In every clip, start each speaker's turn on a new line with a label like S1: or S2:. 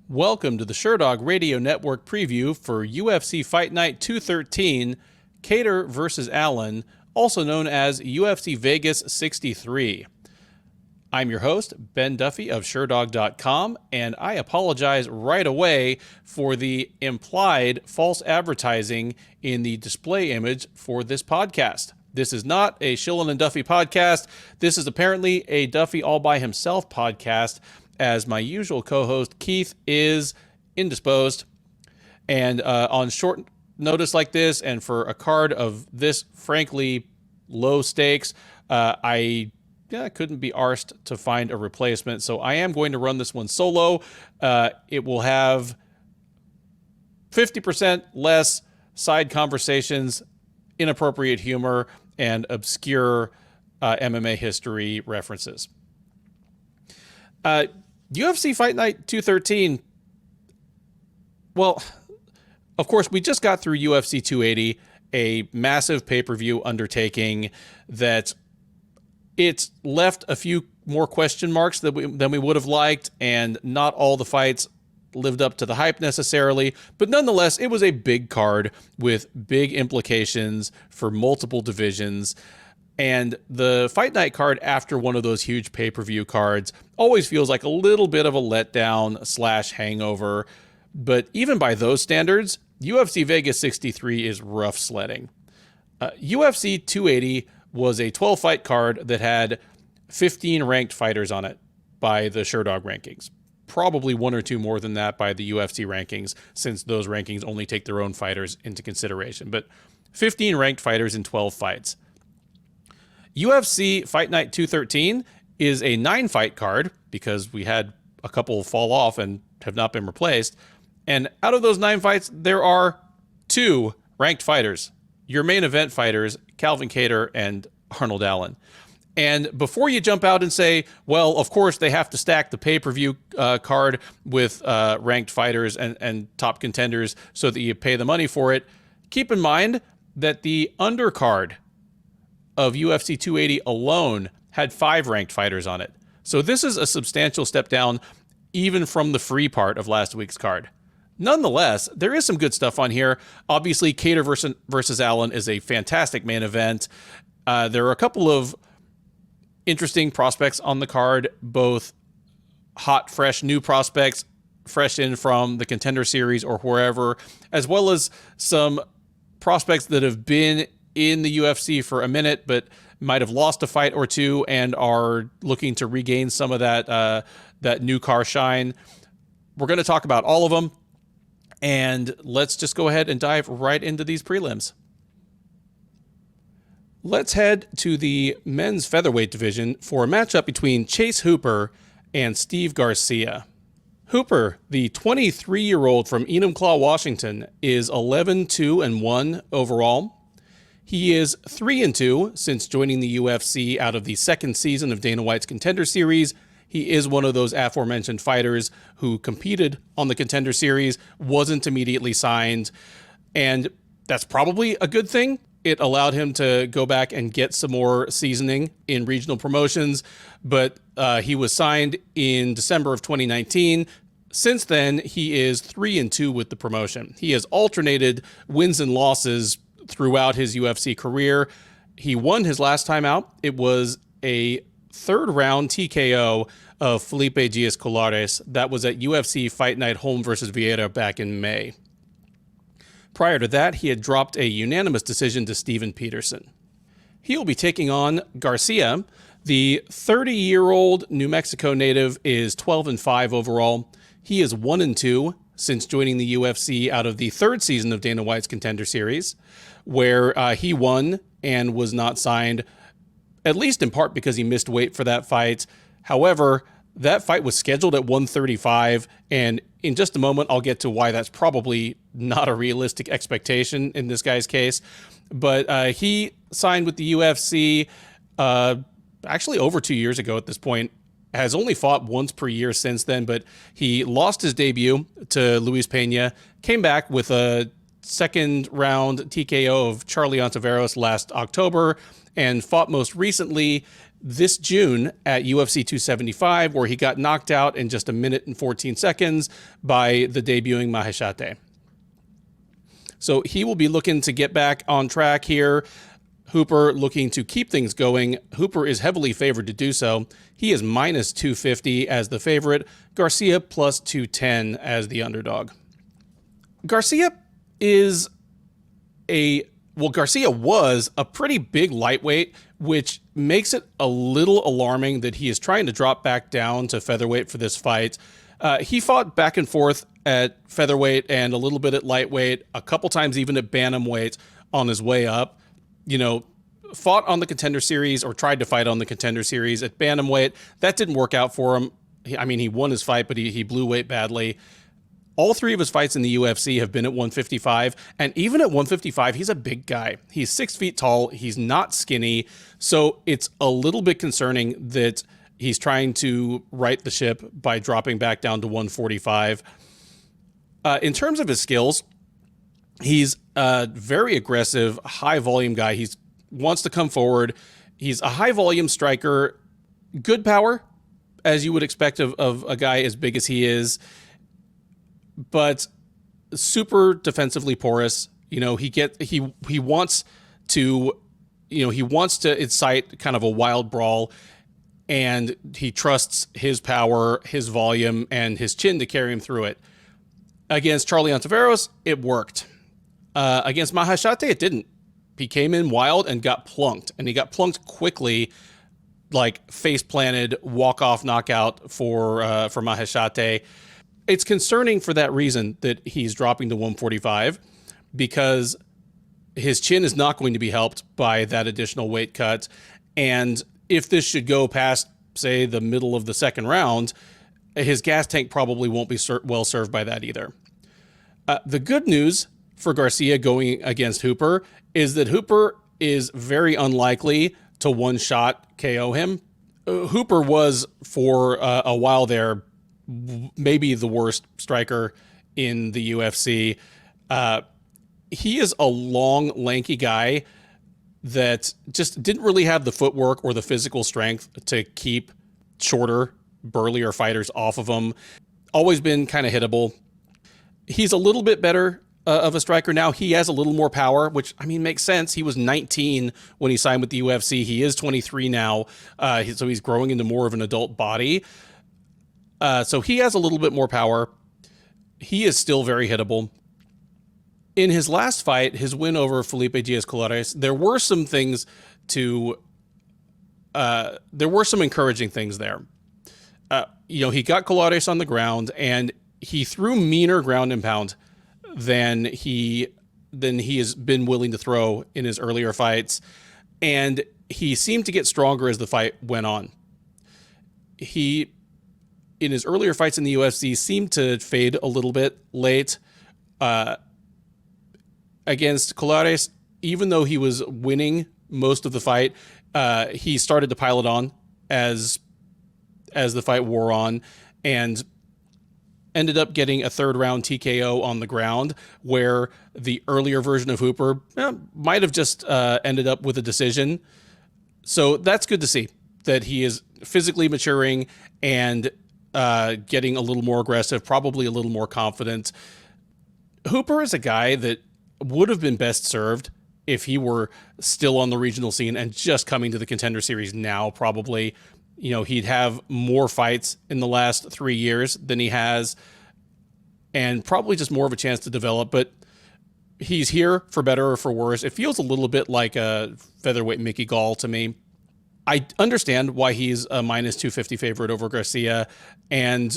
S1: Welcome to the Sherdog Radio Network preview for UFC Fight Night 213, Kattar vs. Allen, also known as UFC Vegas 63. I'm your host, Ben Duffy of Sherdog.com, and I apologize right away for the implied false advertising in the display image for this podcast. This is not a Shillan and Duffy podcast. This is apparently a Duffy all by himself podcast, as my usual co-host Keith is indisposed. And on short notice like this, and for a card of this frankly low stakes, I couldn't be arsed to find a replacement. So I am going to run this one solo. It will have 50% less side conversations, inappropriate humor, and obscure MMA history references. UFC Fight Night 213. Well, of course, we just got through UFC 280, a massive pay-per-view undertaking that it's left a few more question marks than we would have liked, and not all the fights lived up to the hype necessarily, but nonetheless, it was a big card with big implications for multiple divisions. And the Fight Night card after one of those huge pay-per-view cards always feels like a little bit of a letdown / hangover. But even by those standards, UFC Vegas 63 is rough sledding. UFC 280 was a 12-fight card that had 15 ranked fighters on it by the Sherdog rankings. Probably one or two more than that by the UFC rankings, since those rankings only take their own fighters into consideration. But 15 ranked fighters in 12 fights. UFC Fight Night 213 is a 9-fight card because we had a couple fall off and have not been replaced. And out of those 9 fights, there are 2 ranked fighters. Your main event fighters, Calvin Kattar and Arnold Allen. And before you jump out and say, well, of course they have to stack the pay-per-view card with ranked fighters and top contenders so that you pay the money for it, keep in mind that the undercard of UFC 280 alone had 5 ranked fighters on it. So this is a substantial step down even from the free part of last week's card. Nonetheless, there is some good stuff on here. Obviously, Kattar versus Allen is a fantastic main event. There are a couple of interesting prospects on the card, both hot, fresh, new prospects, fresh in from the Contender Series or wherever, as well as some prospects that have been in the UFC for a minute, but might have lost a fight or two and are looking to regain some of that new car shine. We're going to talk about all of them, and let's just go ahead and dive right into these prelims. Let's head to the men's featherweight division for a matchup between Chase Hooper and Steve Garcia. Hooper, the 23-year-old from Enumclaw, Washington, is 11-2-1 overall. He is 3-2 since joining the UFC out of the second season of Dana White's Contender Series. He is one of those aforementioned fighters who competed on the Contender Series, wasn't immediately signed, and that's probably a good thing. It allowed him to go back and get some more seasoning in regional promotions, but he was signed in December of 2019. Since then, he is 3-2 with the promotion. He has alternated wins and losses throughout his UFC career. He won his last time out. It was a third-round TKO of Felipe Diaz-Colares. That was at UFC Fight Night Holmes versus Vieira back in May. Prior to that, he had dropped a unanimous decision to Steven Peterson. He will be taking on Garcia. The 30-year-old New Mexico native is 12-5 overall. He is 1-2 since joining the UFC out of the third season of Dana White's Contender Series, where he won and was not signed, at least in part because he missed weight for that fight. However, that fight was scheduled at 135, and in just a moment, I'll get to why that's probably not a realistic expectation in this guy's case. But he signed with the UFC actually over 2 years ago at this point, has only fought once per year since then, but he lost his debut to Luis Pena, came back with a second round TKO of Charlie Ontiveros last October, and fought most recently this June at UFC 275, where he got knocked out in just 1 minute and 14 seconds by the debuting Maheshate. So he will be looking to get back on track here. Hooper looking to keep things going. Hooper is heavily favored to do so. He is minus 250 as the favorite. Garcia plus 210 as the underdog. Garcia was a pretty big lightweight, which makes it a little alarming that he is trying to drop back down to featherweight for this fight. He fought back and forth at featherweight and a little bit at lightweight, a couple times even at bantamweight on his way up. Fought on the Contender Series, or tried to fight on the Contender Series at bantamweight. That didn't work out for him. He won his fight, but he blew weight badly. All 3 of his fights in the UFC have been at 155, and even at 155, he's a big guy. He's 6 feet tall. He's not skinny, so it's a little bit concerning that he's trying to right the ship by dropping back down to 145. In terms of his skills, he's a very aggressive, high-volume guy. He wants to come forward. He's a high-volume striker, good power, as you would expect of a guy as big as he is, but super defensively porous. He wants to incite kind of a wild brawl, and he trusts his power, his volume, and his chin to carry him through it. Against Charlie Ontiveros, it worked. Against Maheshate, it didn't. He came in wild and got plunked, and he got plunked quickly, like face-planted, walk-off knockout for Maheshate. It's concerning for that reason that he's dropping to 145, because his chin is not going to be helped by that additional weight cut. And if this should go past, say, the middle of the second round, his gas tank probably won't be well served by that either. The good news for Garcia going against Hooper is that Hooper is very unlikely to one-shot KO him. Hooper was, for a while there, maybe the worst striker in the UFC. He is a long, lanky guy that just didn't really have the footwork or the physical strength to keep shorter, burlier fighters off of him. Always been kind of hittable. He's a little bit better of a striker now. He has a little more power, which, makes sense. He was 19 when he signed with the UFC. He is 23 now, so he's growing into more of an adult body. So he has a little bit more power. He is still very hittable. In his last fight, his win over Felipe Diaz-Colares, there were some encouraging things there. He got Colares on the ground, and he threw meaner ground and pound than he has been willing to throw in his earlier fights. And he seemed to get stronger as the fight went on. He, in his earlier fights in the UFC, seemed to fade a little bit late. Against Colares, even though he was winning most of the fight, he started to pile it on as the fight wore on, and ended up getting a third round TKO on the ground, where the earlier version of Hooper might have just ended up with a decision. So that's good to see that he is physically maturing and getting a little more aggressive, probably a little more confident. Hooper is a guy that would have been best served if he were still on the regional scene and just coming to the Contender Series now, probably. He'd have more fights in the last 3 years than he has, and probably just more of a chance to develop. But he's here for better or for worse. It feels a little bit like a featherweight Mickey Gall to me. I understand why he's a minus 250 favorite over Garcia, and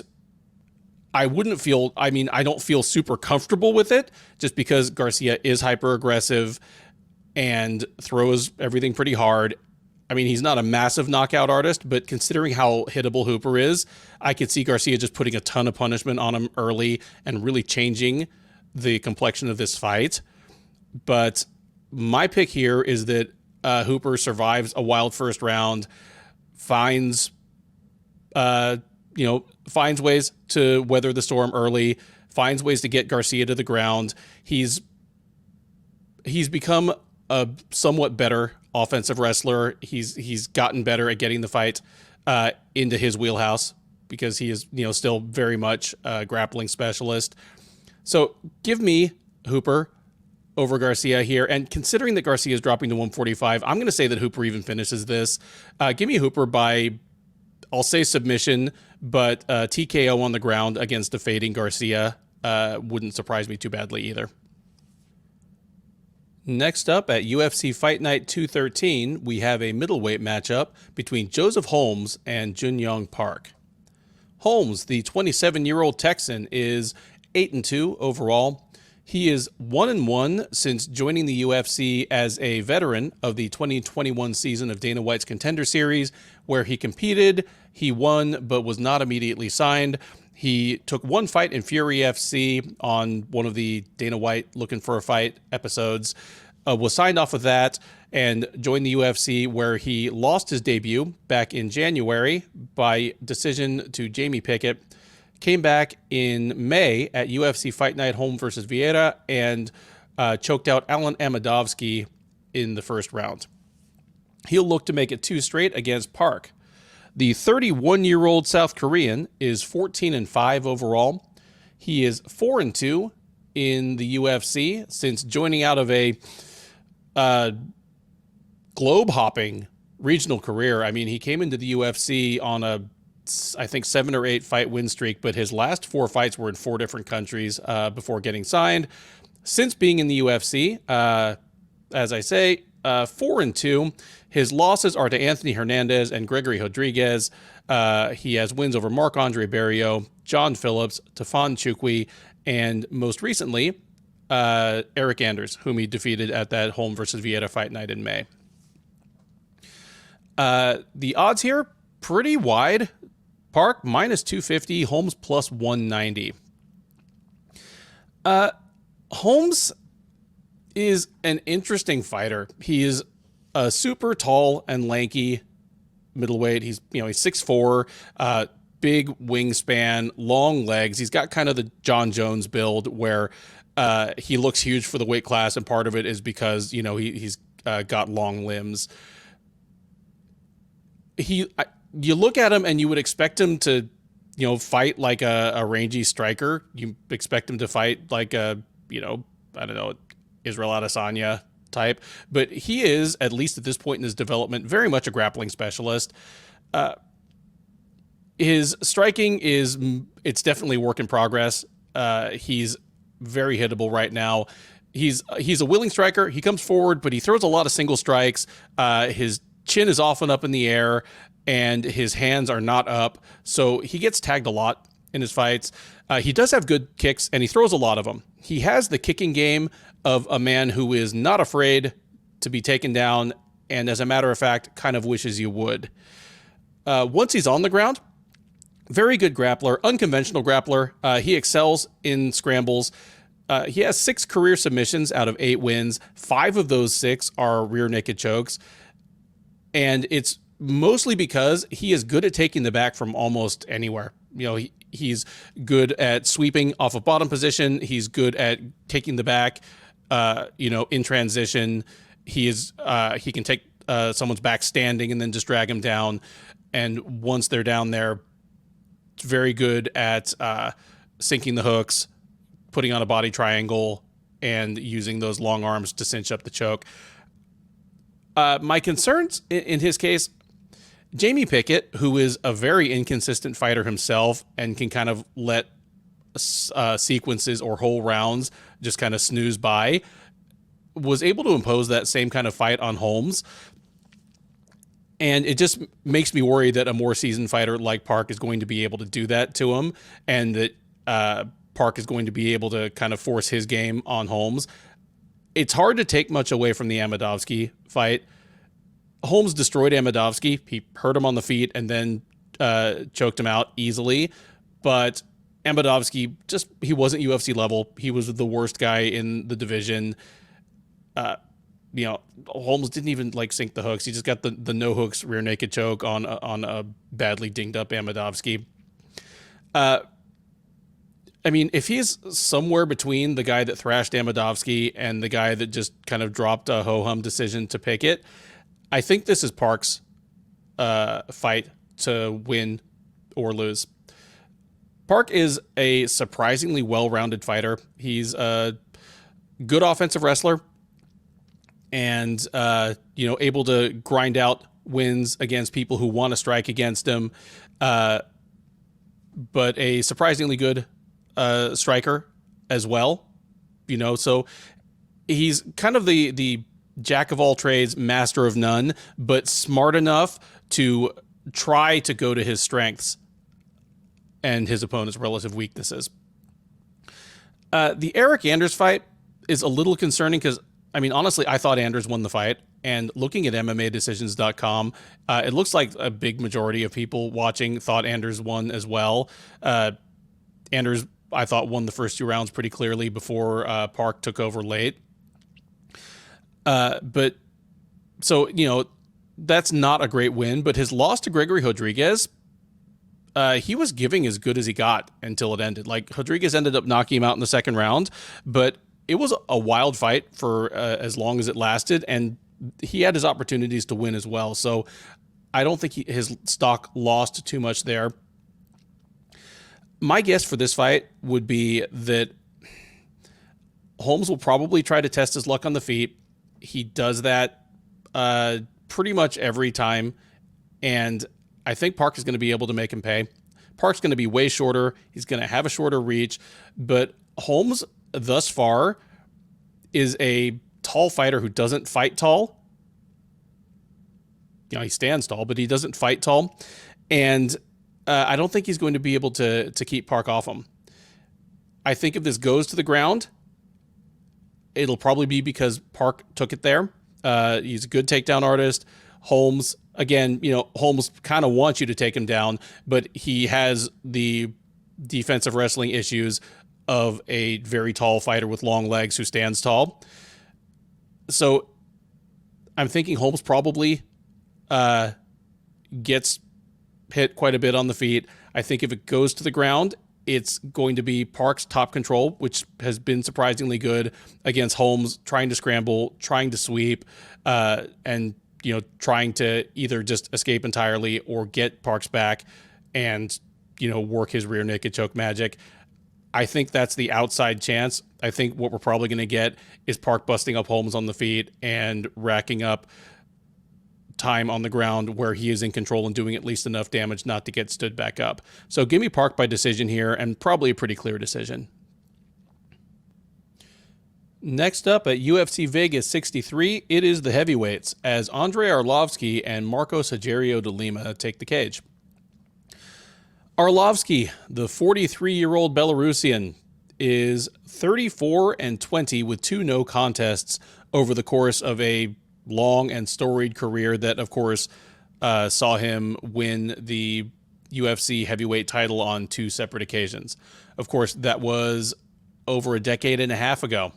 S1: I don't feel super comfortable with it, just because Garcia is hyper aggressive and throws everything pretty hard. He's not a massive knockout artist, but considering how hittable Hooper is, I could see Garcia just putting a ton of punishment on him early and really changing the complexion of this fight. But my pick here is that Hooper survives a wild first round, finds ways to weather the storm early, finds ways to get Garcia to the ground. He's become a somewhat better offensive wrestler. He's gotten better at getting the fight into his wheelhouse because he is, still very much a grappling specialist. So give me Hooper over Garcia here. And considering that Garcia is dropping to 145, I'm going to say that Hooper even finishes this. Give me Hooper by, I'll say submission, but TKO on the ground against a fading Garcia wouldn't surprise me too badly either. Next up at UFC Fight Night 213, we have a middleweight matchup between Joseph Holmes and Jun-Yong Park. Holmes, the 27-year-old Texan, is 8-2 overall. He is 1-1 since joining the UFC as a veteran of the 2021 season of Dana White's Contender Series, where he competed, he won, but was not immediately signed. He took one fight in Fury FC on one of the Dana White Looking for a Fight episodes, was signed off of that, and joined the UFC, where he lost his debut back in January by decision to Jamie Pickett. Came back in May at UFC Fight Night Holmes versus Vieira and choked out Alan Amedovski in the first round. He'll look to make it 2 straight against Park. The 31-year-old South Korean is 14-5 overall. He is 4-2 in the UFC since joining out of a globe-hopping regional career. I mean, he came into the UFC on I think 7 or 8 fight win streak, but his last 4 fights were in 4 different countries before getting signed. Since being in the UFC, as I say, 4-2. His losses are to Anthony Hernandez and Gregory Rodriguez. He has wins over Marc-Andre Barrios, John Phillips, Tafon Chukwi, and most recently, Eric Anders, whom he defeated at that Holmes versus Vieira Fight Night in May. The odds here, pretty wide. Park minus 250, Holmes plus 190. Holmes is an interesting fighter. He is a super tall and lanky middleweight. He's 6'4", big wingspan, long legs. He's got kind of the John Jones build where he looks huge for the weight class, and part of it is because he's got long limbs. You look at him and you would expect him to, fight like a rangy striker. You expect him to fight like a, I don't know, Israel Adesanya type. But he is, at least at this point in his development, very much a grappling specialist. His striking it's definitely a work in progress. He's very hittable right now. He's a willing striker. He comes forward, but he throws a lot of single strikes. His chin is often up in the air, and his hands are not up, so he gets tagged a lot in his fights. He does have good kicks, and he throws a lot of them. He has the kicking game of a man who is not afraid to be taken down, and as a matter of fact, kind of wishes you would. Once he's on the ground, very good grappler, unconventional grappler. He excels in scrambles. He has 6 career submissions out of 8 wins. 5 of those 6 are rear naked chokes, and it's mostly because he is good at taking the back from almost anywhere. He's good at sweeping off of bottom position. He's good at taking the back, in transition. He can take someone's back standing and then just drag him down. And once they're down there, very good at sinking the hooks, putting on a body triangle, and using those long arms to cinch up the choke. My concerns in his case, Jamie Pickett, who is a very inconsistent fighter himself and can kind of let sequences or whole rounds just kind of snooze by, was able to impose that same kind of fight on Holmes. And it just makes me worry that a more seasoned fighter like Park is going to be able to do that to him, and that Park is going to be able to kind of force his game on Holmes. It's hard to take much away from the Amedovski fight. Holmes destroyed Amedovski. He hurt him on the feet and then choked him out easily. But Amedovski, he wasn't UFC level. He was the worst guy in the division. Holmes didn't even sink the hooks. He just got the no hooks rear naked choke on a badly dinged up Amedovski. If he's somewhere between the guy that thrashed Amedovski and the guy that just kind of dropped a ho-hum decision to Pickett, I think this is Park's fight to win or lose. Park is a surprisingly well-rounded fighter. He's a good offensive wrestler and, able to grind out wins against people who want to strike against him. But a surprisingly good striker as well. So he's kind of the jack of all trades, master of none, but smart enough to try to go to his strengths and his opponent's relative weaknesses. The Eric Anders fight is a little concerning because, honestly, I thought Anders won the fight. And looking at MMAdecisions.com, it looks like a big majority of people watching thought Anders won as well. Anders, I thought, won the first 2 rounds pretty clearly before Park took over late. But that's not a great win. But his loss to Gregory Rodriguez, he was giving as good as he got until it ended. Like, Rodriguez ended up knocking him out in the second round, but it was a wild fight for as long as it lasted, and he had his opportunities to win as well. So I don't think his stock lost too much there. My guess for this fight would be that Holmes will probably try to test his luck on the feet. He does that pretty much every time, and I think Park is going to be able to make him pay. Park's going to be way shorter. He's going to have a shorter reach, but Holmes thus far is a tall fighter who doesn't fight tall. He stands tall, but he doesn't fight tall. And I don't think he's going to be able to keep Park off him. I think if this goes to the ground, it'll probably be because Park took it there. He's a good takedown artist. Holmes, again, Holmes kind of wants you to take him down, but he has the defensive wrestling issues of a very tall fighter with long legs who stands tall. So I'm thinking Holmes probably gets hit quite a bit on the feet. I think if it goes to the ground, it's going to be Park's top control, which has been surprisingly good against Holmes, trying to scramble, trying to sweep, and trying to either just escape entirely or get Park's back and work his rear naked choke magic. I think that's the outside chance. I think what we're probably going to get is Park busting up Holmes on the feet and racking up time on the ground where he is in control and doing at least enough damage not to get stood back up. So give me Park by decision here, and probably a pretty clear decision. Next up at UFC Vegas 63, it is the heavyweights as Andrei Arlovski and Marcos Rogerio de Lima take the cage. Arlovski, the 43-year-old Belarusian, is 34-20 with 2 no contests over the course of a long and storied career that, of course, saw him win the UFC heavyweight title on 2 separate occasions. Of course, that was over a decade and a half ago.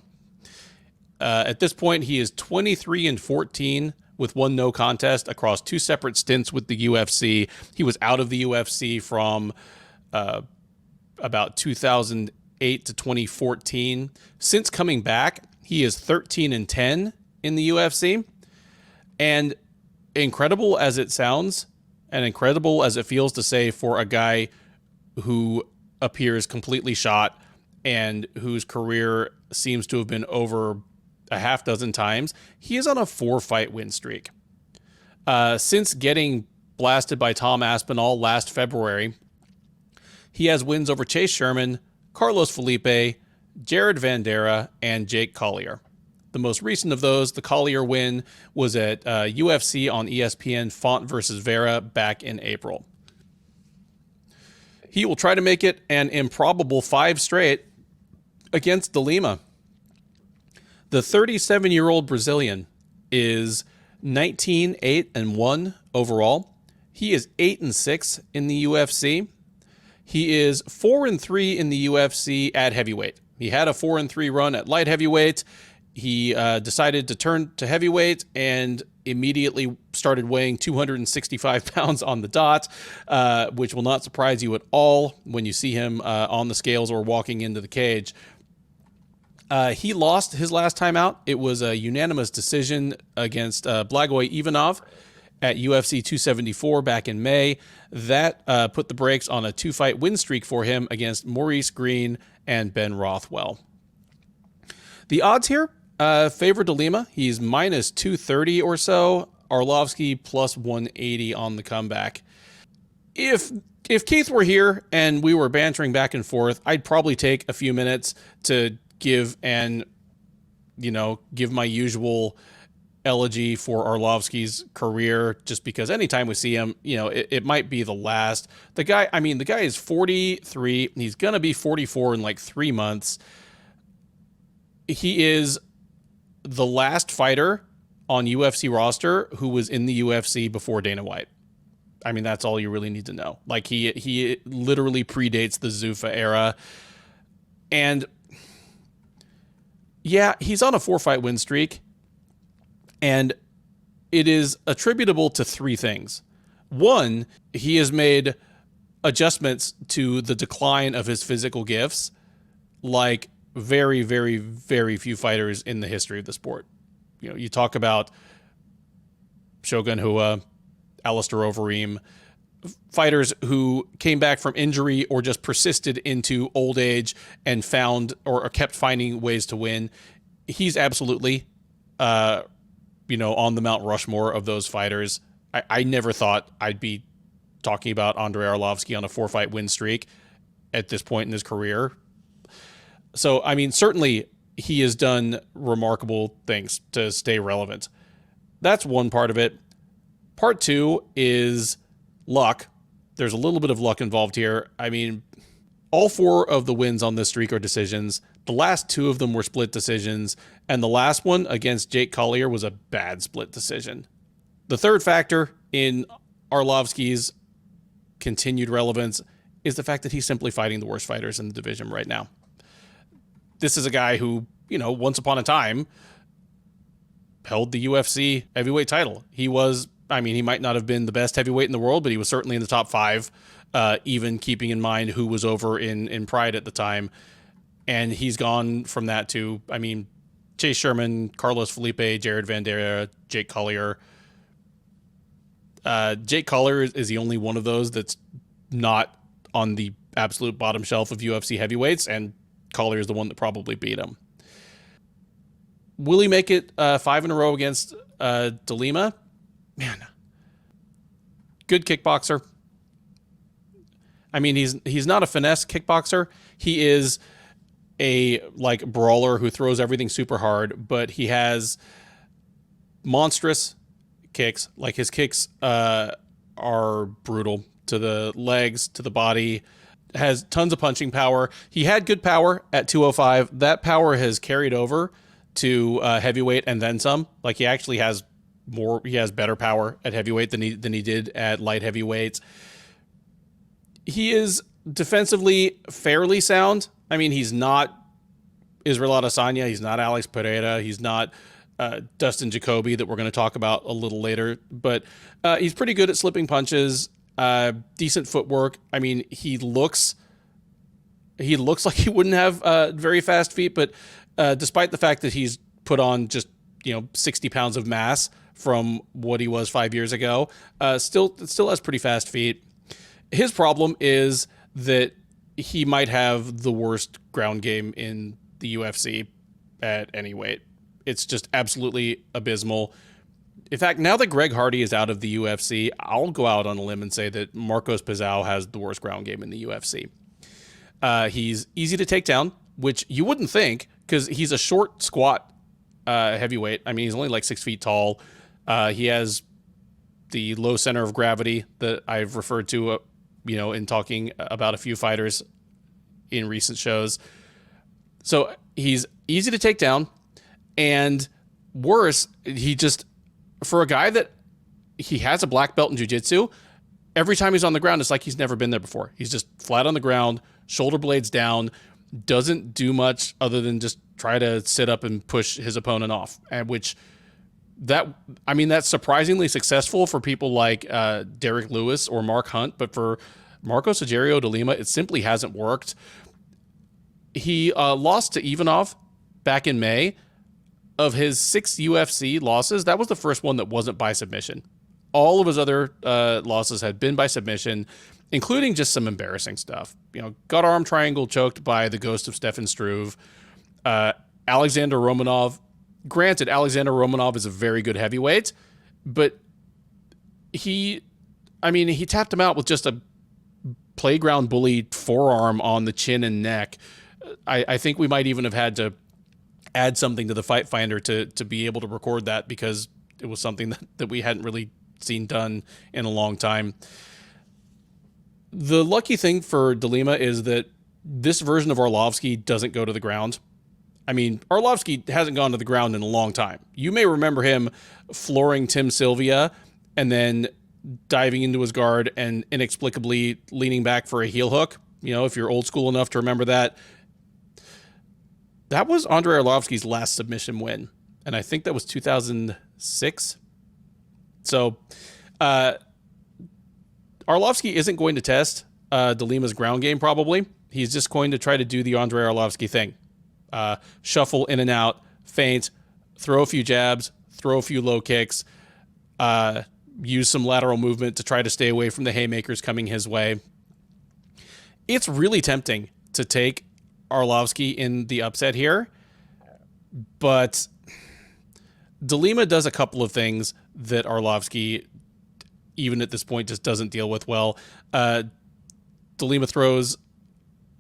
S1: At this point, he is 23-14 with 1 no contest across 2 separate stints with the UFC. He was out of the UFC from about 2008 to 2014. Since coming back, he is 13-10 in the UFC. And incredible as it sounds, and incredible as it feels to say for a guy who appears completely shot and whose career seems to have been over a half dozen times, he is on a 4-fight win streak. Since getting blasted by Tom Aspinall last February, he has wins over Chase Sherman, Carlos Felipe, Jared Vanderaa, and Jake Collier. The most recent of those, the Collier win, was at UFC on ESPN Font versus Vera back in April. He will try to make it an improbable 5 straight against de Lima. The 37-year-old Brazilian is 19-8-1 overall. He is 8-6 in the UFC. He is 4-3 in the UFC at heavyweight. He had a 4-3 run at light heavyweight. He decided to turn to heavyweight and immediately started weighing 265 pounds on the dot, which will not surprise you at all when you see him on the scales or walking into the cage. He lost his last time out. It was a unanimous decision against Blagoy Ivanov at UFC 274 back in May. That put the brakes on a 2-fight win streak for him against Maurice Green and Ben Rothwell. The odds here favor Lima. He's minus 230 or so. Arlovski plus 180 on the comeback. If Keith were here and we were bantering back and forth, I'd probably take a few minutes to give my usual elegy for Arlovski's career, just because anytime we see him, it might be the last. The guy is 43. He's going to be 44 in like 3 months. He is the last fighter on UFC roster who was in the UFC before Dana White. I mean, that's all you really need to know. Like, he literally predates the Zuffa era. And yeah, he's on a 4-fight win streak. And it is attributable to 3 things. 1, he has made adjustments to the decline of his physical gifts, like very, very, very few fighters in the history of the sport. You talk about Shogun Rua, Alistair Overeem, fighters who came back from injury or just persisted into old age and found or kept finding ways to win. He's absolutely, on the Mount Rushmore of those fighters. I never thought I'd be talking about Andrei Arlovski on a 4-fight win streak at this point in his career. So, I mean, certainly he has done remarkable things to stay relevant. That's one part of it. Part 2 is luck. There's a little bit of luck involved here. I mean, all 4 of the wins on this streak are decisions. The last 2 of them were split decisions, and the last one against Jake Collier was a bad split decision. The third factor in Arlovski's continued relevance is the fact that he's simply fighting the worst fighters in the division right now. This is a guy who, once upon a time held the UFC heavyweight title. He might not have been the best heavyweight in the world, but he was certainly in the top 5, even keeping in mind who was over in Pride at the time. And he's gone from that to, Chase Sherman, Carlos Felipe, Jared Vanderaa, Jake Collier. Jake Collier is the only one of those that's not on the absolute bottom shelf of UFC heavyweights, and Collier is the one that probably beat him. Will he make it 5 in a row against Lima? Man, good kickboxer. I mean, he's not a finesse kickboxer. He is a brawler who throws everything super hard, but he has monstrous kicks. Like, his kicks are brutal to the legs, to the body. Has tons of punching power. He had good power at 205. That power has carried over to heavyweight and then some. Like, he actually has more. He has better power at heavyweight than he did at light heavyweights. He is defensively fairly sound. I mean, he's not Israel Adesanya. He's not Alex Pereira. He's not Dustin Jacoby that we're going to talk about a little later. But he's pretty good at slipping punches. Decent footwork. I mean, he looks like he wouldn't have very fast feet, but despite the fact that he's put on just 60 pounds of mass from what he was 5 years ago, still has pretty fast feet. His problem is that he might have the worst ground game in the UFC at any weight. It's just absolutely abysmal. In fact, now that Greg Hardy is out of the UFC, I'll go out on a limb and say that Marcos Pizarro has the worst ground game in the UFC. He's easy to take down, which you wouldn't think, because he's a short, squat heavyweight. I mean, he's only like 6 feet tall. He has the low center of gravity that I've referred to, in talking about a few fighters in recent shows. So he's easy to take down, and worse, for a guy that he has a black belt in jiu-jitsu, every time he's on the ground, it's like he's never been there before. He's just flat on the ground, shoulder blades down, doesn't do much other than just try to sit up and push his opponent off. And that's surprisingly successful for people like Derek Lewis or Mark Hunt, but for Marcos Rogerio de Lima, it simply hasn't worked. He lost to Ivanov back in May, of his 6 UFC losses, that was the first one that wasn't by submission. All of his other losses had been by submission, including just some embarrassing stuff. Got arm triangle choked by the ghost of Stefan Struve. Alexander Romanov. Granted, Alexander Romanov is a very good heavyweight, but he tapped him out with just a playground bully forearm on the chin and neck. I think we might even have had to add something to the Fight Finder to be able to record that, because it was something that we hadn't really seen done in a long time. The lucky thing for De Lima is that this version of Arlovski doesn't go to the ground. I mean, Arlovski hasn't gone to the ground in a long time. You may remember him flooring Tim Sylvia and then diving into his guard and inexplicably leaning back for a heel hook. If you're old school enough to remember that. That was Andrei Arlovski's last submission win, and I think that was 2006. So Arlovski isn't going to test De Lima's ground game, probably. He's just going to try to do the Andrei Arlovski thing. Shuffle in and out, feint, throw a few jabs, throw a few low kicks, use some lateral movement to try to stay away from the haymakers coming his way. It's really tempting to take Arlovski in the upset here, but De Lima does a couple of things that Arlovski, even at this point, just doesn't deal with well. De Lima throws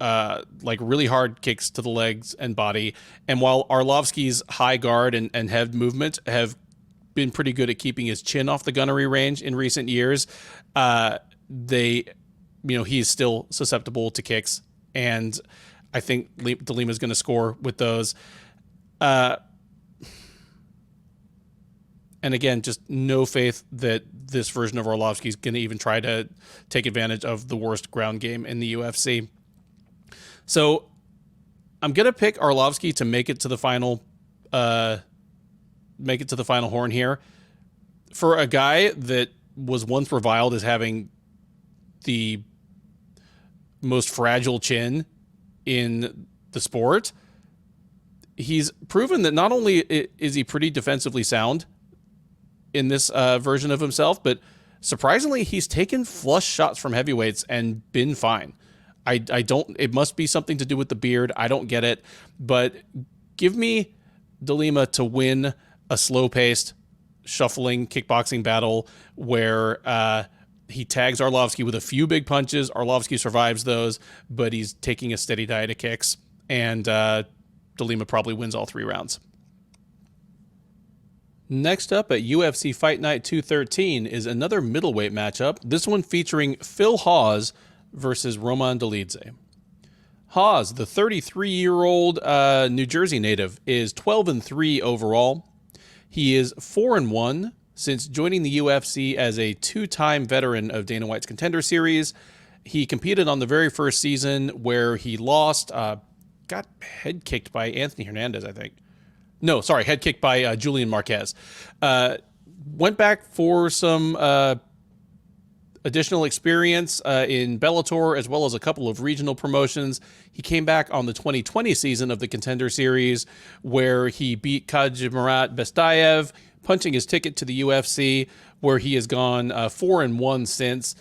S1: really hard kicks to the legs and body, and while Arlovski's high guard and head movement have been pretty good at keeping his chin off the gunnery range in recent years, he's still susceptible to kicks, and I think De Lima is going to score with those. And again, just no faith that this version of Arlovski is going to even try to take advantage of the worst ground game in the UFC. So I'm going to pick Arlovski to make it to the final horn here. For a guy that was once reviled as having the most fragile chin in the sport, he's proven that not only is he pretty defensively sound in this version of himself, but surprisingly, he's taken flush shots from heavyweights and been fine. I don't, it must be something to do with the beard. I don't get it, but give me De Lima to win a slow-paced, shuffling kickboxing battle where he tags Arlovski with a few big punches. Arlovski survives those, but he's taking a steady diet of kicks, and De Lima probably wins all 3 rounds. Next up at UFC Fight Night 213 is another middleweight matchup, this one featuring Phil Hawes versus Roman Dolidze. Hawes, the 33-year-old New Jersey native, is 12-3 overall. He is 4-1 since joining the UFC as a 2-time veteran of Dana White's Contender Series. He competed on the very first season where he lost, got head kicked by Anthony Hernandez, I think. No, sorry, head kicked by Julian Marquez. Went back for some additional experience in Bellator, as well as a couple of regional promotions. He came back on the 2020 season of the Contender Series, where he beat Kadzhimirat Bestayev, punching his ticket to the UFC, where he has gone 4-1 since.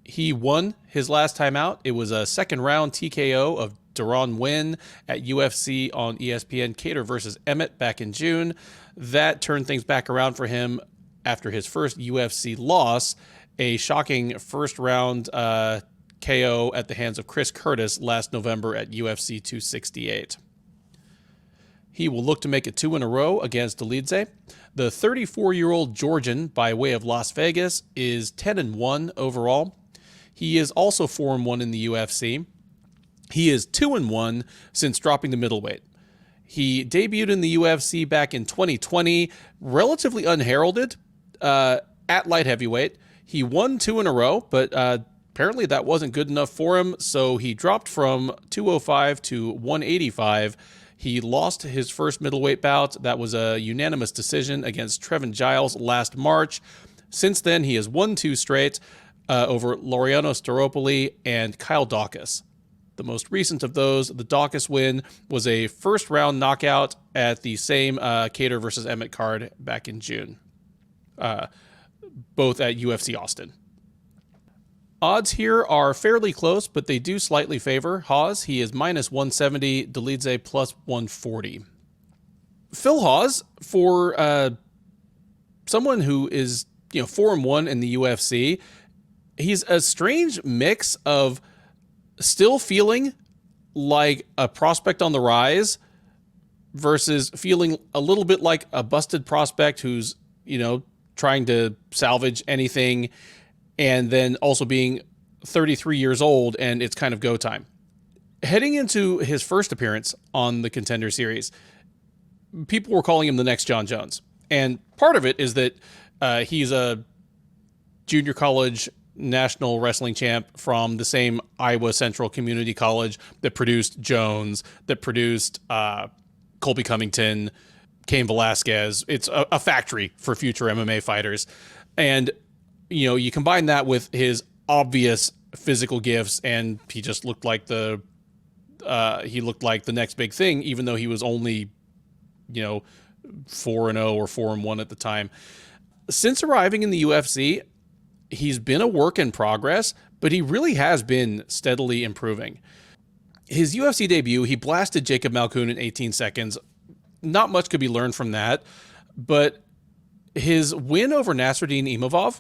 S1: He won his last time out. It was a second-round TKO of Deron Win at UFC on ESPN Kattar versus Emmett back in June. That turned things back around for him after his first UFC loss, a shocking first-round KO at the hands of Chris Curtis last November at UFC 268. He will look to make it 2 in a row against Dolidze. The 34-year-old Georgian, by way of Las Vegas, is 10-1 overall. He is also 4-1 in the UFC. He is 2-1 since dropping to middleweight. He debuted in the UFC back in 2020, relatively unheralded, at light heavyweight. He won 2 in a row, but apparently that wasn't good enough for him, so he dropped from 205 to 185. He lost his first middleweight bout. That was a unanimous decision against Trevin Giles last March. Since then, he has won 2 straight over Laureano Staropoli and Kyle Daukaus. The most recent of those, the Daukaus win, was a first-round knockout at the same Kattar versus Emmett card back in June, both at UFC Austin. Odds here are fairly close, but they do slightly favor Hawes. He is minus 170, Dolidze plus 140. Phil Hawes, for someone who is 4-1 in the UFC, he's a strange mix of still feeling like a prospect on the rise versus feeling a little bit like a busted prospect who's, trying to salvage anything, and then also being 33 years old and it's kind of go time. Heading into his first appearance on the Contender Series, people were calling him the next John Jones. And part of it is that he's a junior college national wrestling champ from the same Iowa Central Community College that produced Jones, that produced Colby Covington, Cain Velasquez. It's a factory for future MMA fighters. And, you combine that with his obvious physical gifts, and he just looked like the next big thing, even though he was only, 4-0 or 4-1 at the time. Since arriving in the UFC, he's been a work in progress, but he really has been steadily improving. His UFC debut, he blasted Jacob Malkoun in 18 seconds. Not much could be learned from that, but his win over Nasruddin Imavov,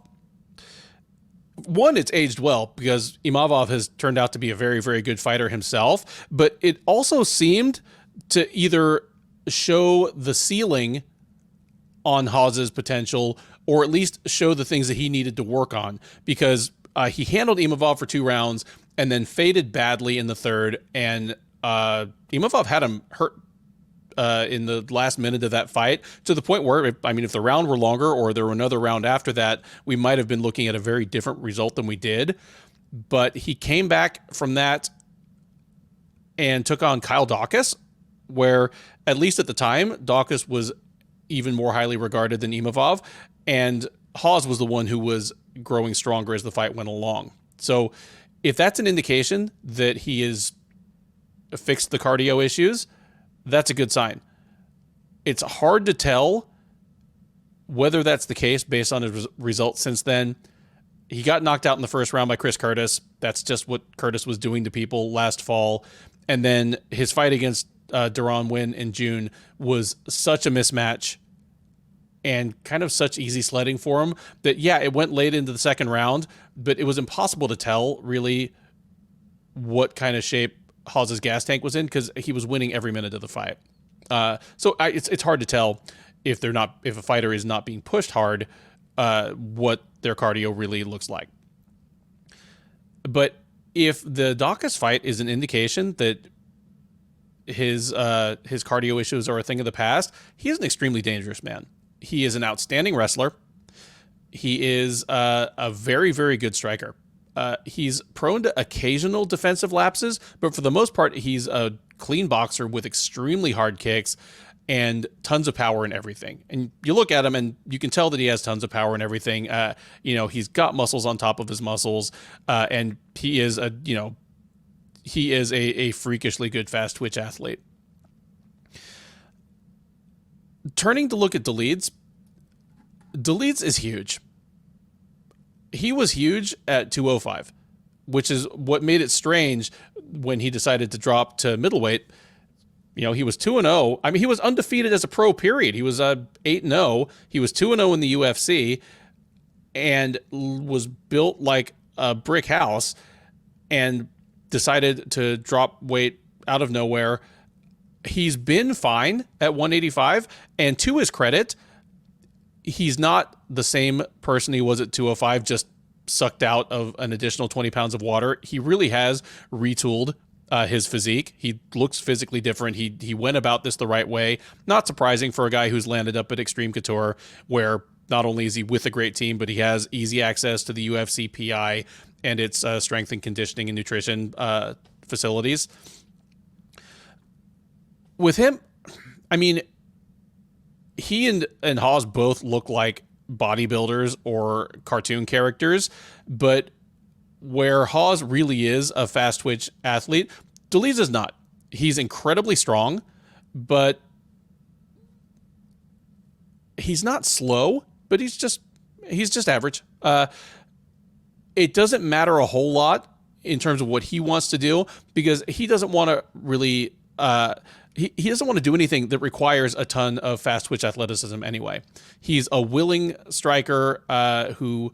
S1: one, it's aged well because Imavov has turned out to be a very, very good fighter himself, but it also seemed to either show the ceiling on Hawes's potential or at least show the things that he needed to work on, because he handled Imavov for 2 rounds and then faded badly in the third, and Imavov had him hurt in the last minute of that fight, to the point where, if the round were longer or there were another round after that, we might have been looking at a very different result than we did. But he came back from that and took on Kyle Daukaus, where, at least at the time, Daukaus was even more highly regarded than Imavov, and Hawes was the one who was growing stronger as the fight went along. So if that's an indication that he has fixed the cardio issues, that's a good sign. It's hard to tell whether that's the case based on his results since then. He got knocked out in the first round by Chris Curtis. That's just what Curtis was doing to people last fall. And then his fight against Deron Wynn in June was such a mismatch and kind of such easy sledding for him that, it went late into the second round, but it was impossible to tell really what kind of shape Hawes's gas tank was in, because he was winning every minute of the fight. It's hard to tell if a fighter is not being pushed hard, what their cardio really looks like. But if the Daukaus fight is an indication that his cardio issues are a thing of the past, he is an extremely dangerous man. He is an outstanding wrestler. He is a very, very good striker. He's prone to occasional defensive lapses, but for the most part, he's a clean boxer with extremely hard kicks and tons of power and everything. And you look at him and you can tell that he has tons of power and everything. He's got muscles on top of his muscles, and he is a freakishly good fast twitch athlete. Turning to look at Dolidze is huge. He was huge at 205, which is what made it strange when he decided to drop to middleweight. He was 2-0. He was undefeated as a pro, period. He was 8-0. He was 2-0 in the UFC and was built like a brick house, and decided to drop weight out of nowhere. He's been fine at 185, and to his credit, he's not the same person he was at 205, just sucked out of an additional 20 pounds of water. He really has retooled his physique. He looks physically different. He went about this the right way. Not surprising for a guy who's landed up at Extreme Couture, where not only is he with a great team, but he has easy access to the UFC PI and its strength and conditioning and nutrition facilities. With him, he and Hawes both look like bodybuilders or cartoon characters, but where Hawes really is a fast twitch athlete, Dolidze is not. He's incredibly strong, but he's not slow, but he's just average. It doesn't matter a whole lot in terms of what he wants to do, because he doesn't want to really he doesn't want to do anything that requires a ton of fast twitch athleticism anyway. He's a willing striker who,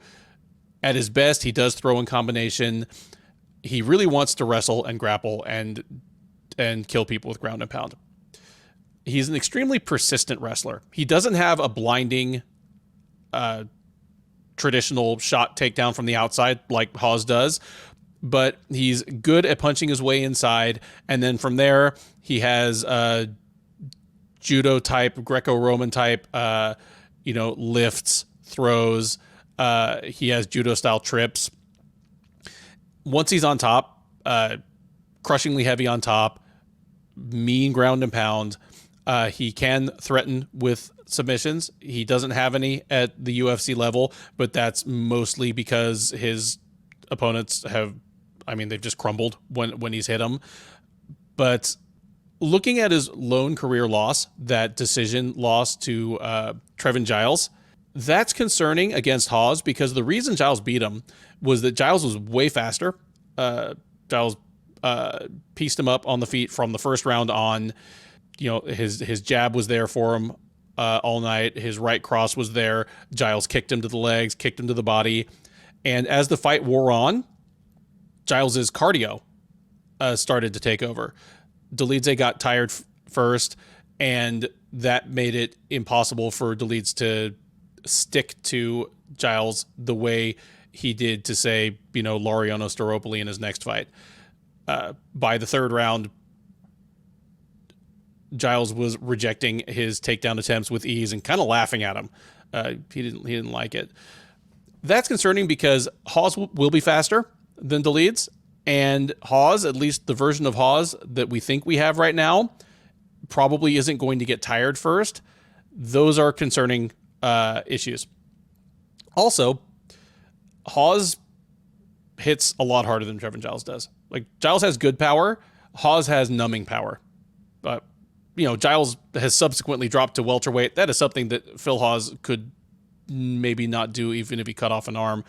S1: at his best, he does throw in combination. He really wants to wrestle and grapple and kill people with ground and pound. He's an extremely persistent wrestler. He doesn't have a blinding traditional shot takedown from the outside like Hawes does, but he's good at punching his way inside. And then from there, he has judo type, Greco-Roman type, lifts, throws. He has judo style trips. Once he's on top, crushingly heavy on top, mean ground and pound. He can threaten with submissions. He doesn't have any at the UFC level, but that's mostly because his opponents they've just crumbled when he's hit them. But looking at his lone career loss, that decision loss to Trevin Giles, that's concerning against Hawes, because the reason Giles beat him was that Giles was way faster. Giles pieced him up on the feet from the first round on. His jab was there for him all night. His right cross was there. Giles kicked him to the legs, kicked him to the body. And as the fight wore on, Giles's cardio started to take over. Dolidze got tired first, and that made it impossible for Dolidze to stick to Giles the way he did to, say, Laureano Staropoli in his next fight. By the third round, Giles was rejecting his takedown attempts with ease and kind of laughing at him. He didn't like it. That's concerning because Hawes will be faster than Dolidze, and Hawes, at least the version of Hawes that we think we have right now, probably isn't going to get tired first. Those are concerning issues. Also, Hawes hits a lot harder than Trevin Giles does. Like, Giles has good power. Hawes has numbing power. Giles has subsequently dropped to welterweight. That is something that Phil Hawes could maybe not do even if he cut off an arm.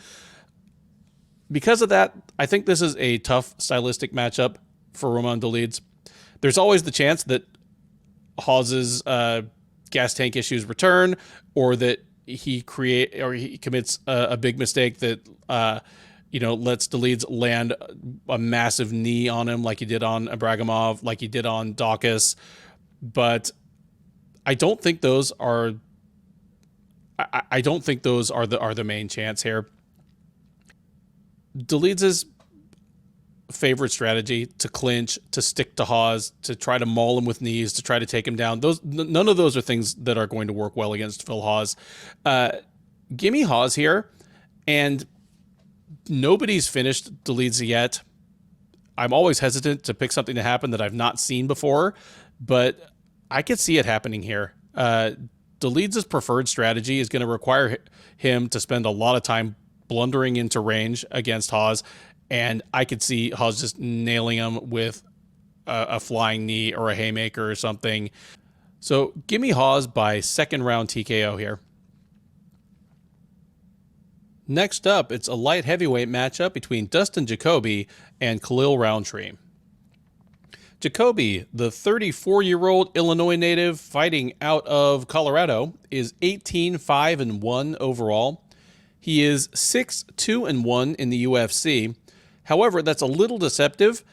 S1: Because of that, I think this is a tough stylistic matchup for Roman Dolidze. There's always the chance that Hawes's gas tank issues return, or that he commits a big mistake that lets Dolidze land a massive knee on him, like he did on Abragamov, like he did on Dawkins. But I don't think those are. I don't think those are the main chance here. Dolidze's favorite strategy to clinch, to stick to Hawes, to try to maul him with knees, to try to take him down. None of those are things that are going to work well against Phil Hawes. Give me Hawes here, and nobody's finished Dolidze yet. I'm always hesitant to pick something to happen that I've not seen before, but I could see it happening here. Dolidze's preferred strategy is going to require him to spend a lot of time blundering into range against Hawes, and I could see Hawes just nailing him with a flying knee or a haymaker or something. So give me Hawes by second round TKO here. Next up, it's a light heavyweight matchup between Dustin Jacoby and Khalil Rountree. Jacoby, the 34-year-old Illinois native fighting out of Colorado, is 18-5-1 overall. He is 6-2-1 in the UFC. However, that's a little deceptive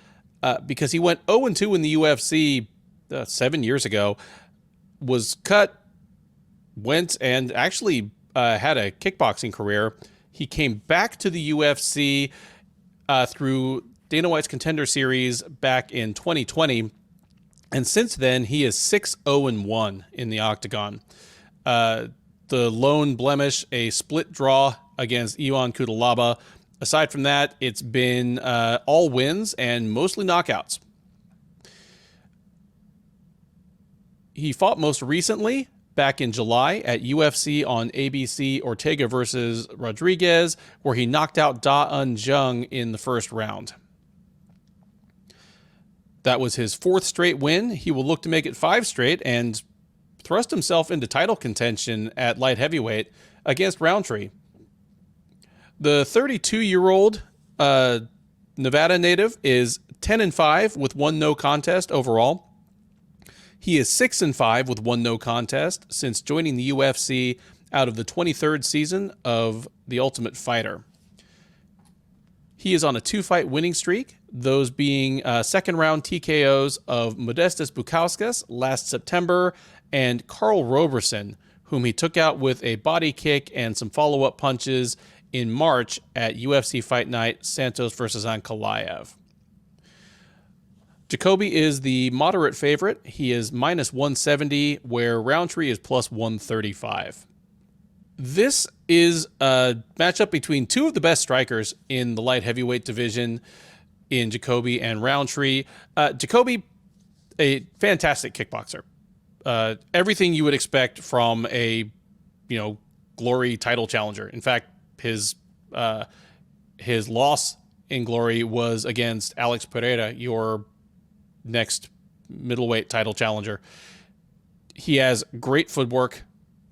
S1: because he went 0-2 in the UFC 7 years ago, was cut, went and actually had a kickboxing career. He came back to the UFC through Dana White's Contender Series back in 2020. And since then, he is 6-0-1 in the octagon. The lone blemish, a split draw against Ion Cutelaba. Aside from that, it's been all wins and mostly knockouts. He fought most recently back in July at UFC on ABC Ortega versus Rodriguez, where he knocked out Da Un Jung in the first round. That was his 4th straight win. He will look to make it 5 straight and thrust himself into title contention at light heavyweight against Rountree. The 32-year-old Nevada native is 10-5 with 1 no contest overall. He is 6-5 with 1 no contest since joining the UFC out of the 23rd season of The Ultimate Fighter. He is on a 2-fight winning streak, those being second-round TKOs of Modestas Bukauskas last September and Karl Roberson, whom he took out with a body kick and some follow-up punches in March at UFC Fight Night Santos versus Ankalaev. Jacoby is the moderate favorite. He is minus 170, where Rountree is plus 135. This is a matchup between 2 of the best strikers in the light heavyweight division in Jacoby and Rountree. Jacoby, a fantastic kickboxer. Everything you would expect from a, Glory title challenger. In fact, his loss in Glory was against Alex Pereira, your next middleweight title challenger. He has great footwork,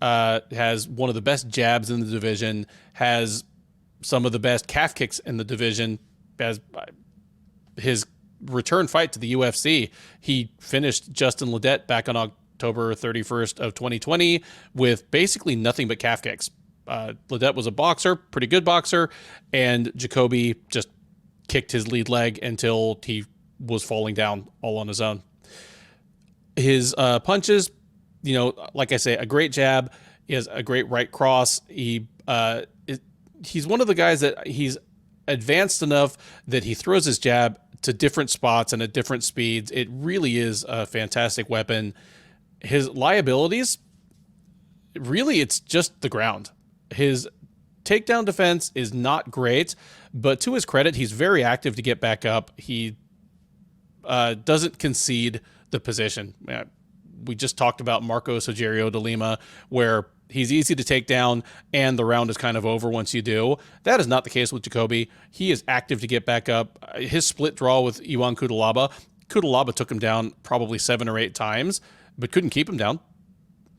S1: has one of the best jabs in the division, has some of the best calf kicks in the division. As his return fight to the UFC, he finished Justin Ledet back on October 31st of 2020 with basically nothing but calf kicks. Ledet was a boxer, pretty good boxer, and Jacoby just kicked his lead leg until he was falling down all on his own. His punches, like I say, a great jab. He has a great right cross. He's one of the guys that he's advanced enough that he throws his jab to different spots and at different speeds. It really is a fantastic weapon. His liabilities, really, it's just the ground. His takedown defense is not great, but to his credit, he's very active to get back up. He doesn't concede the position. We just talked about Marcos Rogerio de Lima, where he's easy to take down and the round is kind of over once you do. That is not the case with Jacoby. He is active to get back up. His split draw with Iwan Cutelaba took him down probably 7 or 8 times, but couldn't keep him down.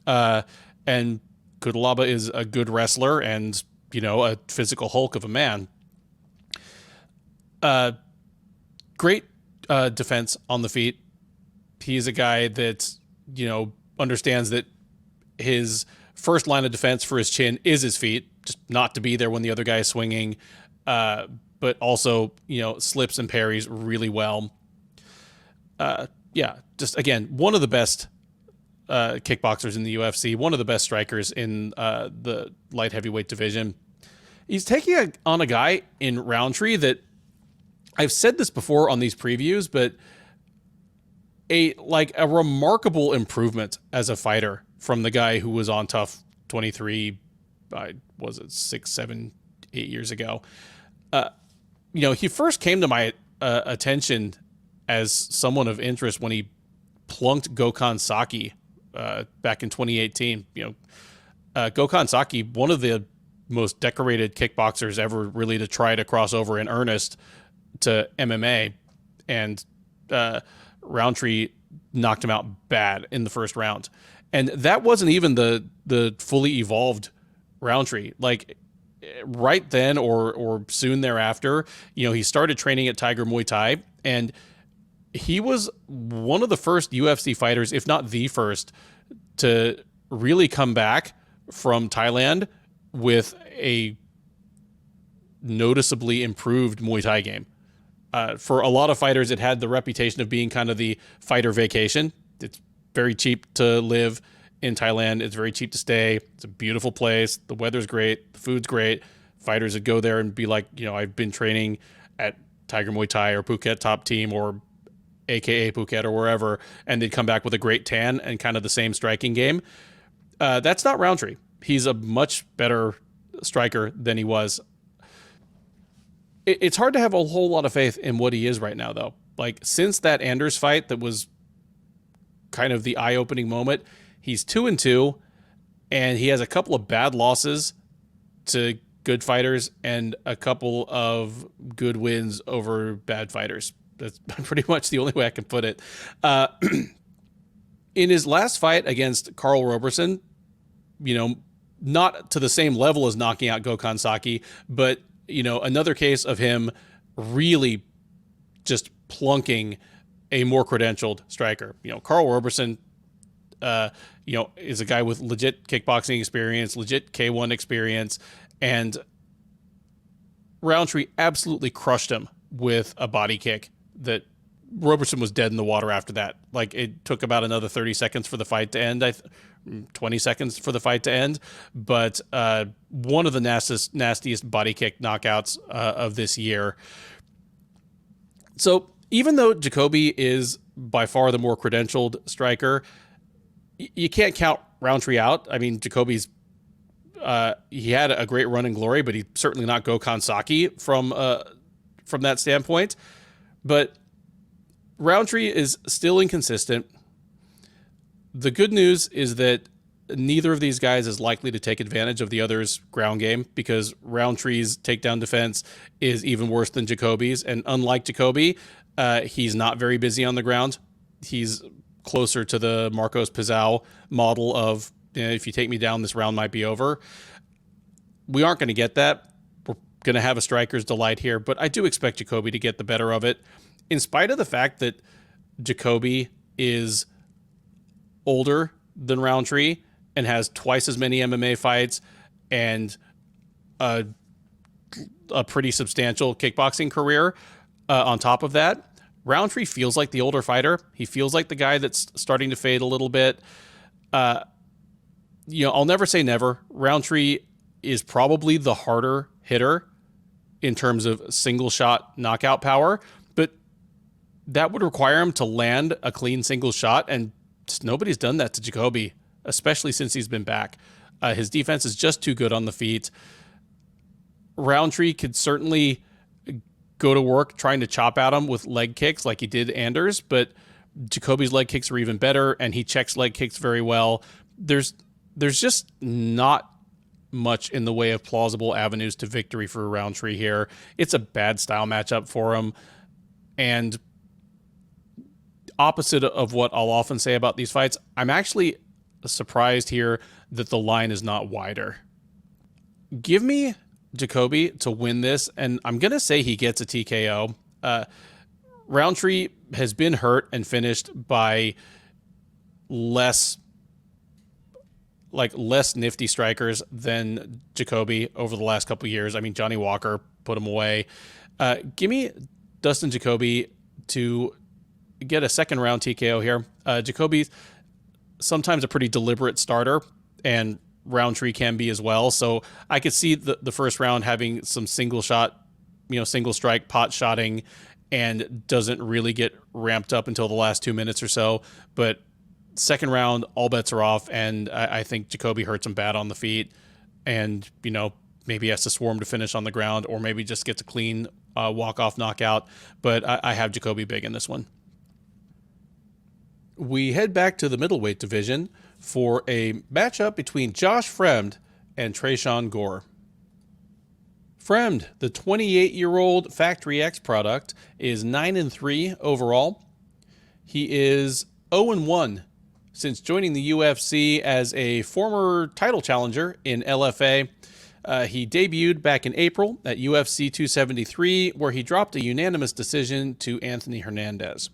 S1: And Cutelaba is a good wrestler and, a physical hulk of a man. Great defense on the feet. He's a guy that, understands that his first line of defense for his chin is his feet, just not to be there when the other guy is swinging, but also, slips and parries really well. Just again, one of the best kickboxers in the UFC, one of the best strikers in the light heavyweight division. He's taking on a guy in Rountree that I've said this before on these previews, but a remarkable improvement as a fighter from the guy who was on Tough 23, was it 6, 7, 8 years ago. He first came to my attention as someone of interest when he plunked Gokhan Saki back in 2018. Gokhan Saki, one of the most decorated kickboxers ever really to try to cross over in earnest to MMA, and Rountree knocked him out bad in the first round. And that wasn't even the fully evolved Rountree. Like right then or soon thereafter, he started training at Tiger Muay Thai, and he was one of the first UFC fighters, if not the first, to really come back from Thailand with a noticeably improved Muay Thai game. For a lot of fighters, it had the reputation of being kind of the fighter vacation. It's very cheap to live in Thailand. It's very cheap to stay. It's a beautiful place. The weather's great. The food's great. Fighters would go there and be like, I've been training at Tiger Muay Thai or Phuket Top Team or AKA Phuket or wherever, and they'd come back with a great tan and kind of the same striking game. That's not Rountree. He's a much better striker than he was. It's hard to have a whole lot of faith in what he is right now, though. Like, since that Anders fight that was kind of the eye-opening moment, he's 2-2, and he has a couple of bad losses to good fighters and a couple of good wins over bad fighters. That's pretty much the only way I can put it. In his last fight against Carl Roberson, not to the same level as knocking out Gokhan Saki, but, another case of him really just plunking a more credentialed striker. Carl Roberson, is a guy with legit kickboxing experience, legit K1 experience, and Rountree absolutely crushed him with a body kick that Roberson was dead in the water after that. Like, it took about another 30 seconds for the fight to end. 20 seconds for the fight to end. But one of the nastiest body kick knockouts of this year. So even though Jacoby is by far the more credentialed striker, you can't count Rountree out. I mean, Jacoby's he had a great run in glory, but he's certainly not Gokhan Saki from that standpoint. But Rountree is still inconsistent. The good news is that neither of these guys is likely to take advantage of the other's ground game, because Rountree's takedown defense is even worse than Jacoby's. And unlike Jacoby, he's not very busy on the ground. He's closer to the Marcos Pizarro model of, if you take me down, this round might be over. We aren't going to get that. We're going to have a striker's delight here, but I do expect Jacoby to get the better of it, in spite of the fact that Jacoby is older than Rountree and has twice as many MMA fights and a pretty substantial kickboxing career. On top of that, Rountree feels like the older fighter. He feels like the guy that's starting to fade a little bit. I'll never say never. Rountree is probably the harder hitter in terms of single shot knockout power, but that would require him to land a clean single shot, and just nobody's done that to Jacoby, especially since he's been back. His defense is just too good on the feet. Rountree could certainly go to work trying to chop at him with leg kicks like he did Anders, but Jacoby's leg kicks are even better, and he checks leg kicks very well. There's just not much in the way of plausible avenues to victory for Rountree here. It's a bad style matchup for him, and opposite of what I'll often say about these fights, I'm actually surprised here that the line is not wider. Give me Jacoby to win this, and I'm going to say he gets a TKO. Rountree has been hurt and finished by less nifty strikers than Jacoby over the last couple of years. I mean, Johnny Walker put him away. Give me Dustin Jacoby to get a second round TKO here. Jacoby's sometimes a pretty deliberate starter, and Rountree can be as well. So I could see the first round having some single shot, single strike pot shotting, and doesn't really get ramped up until the last 2 minutes or so. But second round, all bets are off, and I think Jacoby hurts him bad on the feet, and maybe has to swarm to finish on the ground, or maybe just gets a clean walk-off knockout. But I have Jacoby big in this one. We head back to the middleweight division for a matchup between Josh Fremd and Tresean Gore. Fremd, the 28-year-old Factory X product, is 9-3 overall. He is 0-1 since joining the UFC as a former title challenger in LFA. He debuted back in April at UFC 273, where he dropped a unanimous decision to Anthony Hernandez.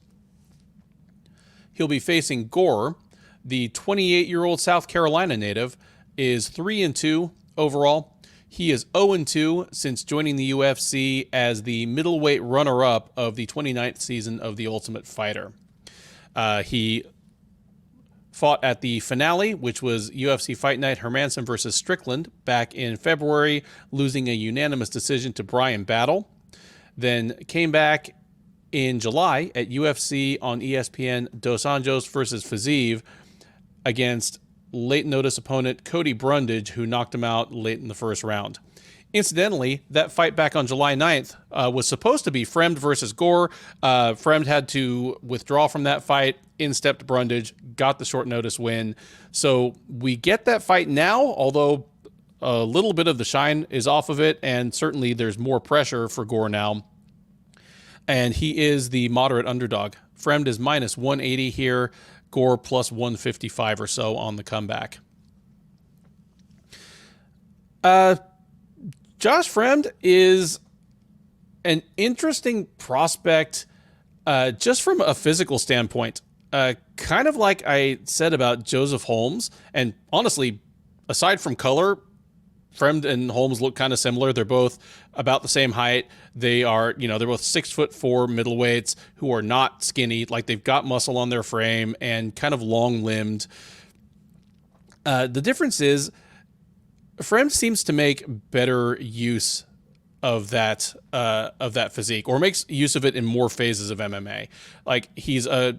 S1: He'll be facing Gore. The 28-year-old South Carolina native is 3-2 overall. He is 0-2 since joining the UFC as the middleweight runner-up of the 29th season of The Ultimate Fighter. He fought at the finale, which was UFC Fight Night Hermansson versus Strickland back in February, losing a unanimous decision to Brian Battle. Then came back in July at UFC on ESPN Dos Anjos versus Fiziev against late notice opponent Cody Brundage, who knocked him out late in the first round. Incidentally, that fight back on July 9th was supposed to be Fremd versus Gore. Fremd had to withdraw from that fight. In stepped Brundage, got the short notice win. So we get that fight now, although a little bit of the shine is off of it, and certainly there's more pressure for Gore now. And he is the moderate underdog. Fremd is minus 180 here. Gore plus 155 or so on the comeback. Josh Fremd is an interesting prospect just from a physical standpoint. Kind of like I said about Joseph Holmes. And honestly, aside from color, Fremd and Holmes look kind of similar. They're both about the same height. They are, they're both 6'4" middleweights who are not skinny. Like, they've got muscle on their frame and kind of long-limbed. The difference is Fremd seems to make better use of that physique, or makes use of it in more phases of MMA. Like, he's a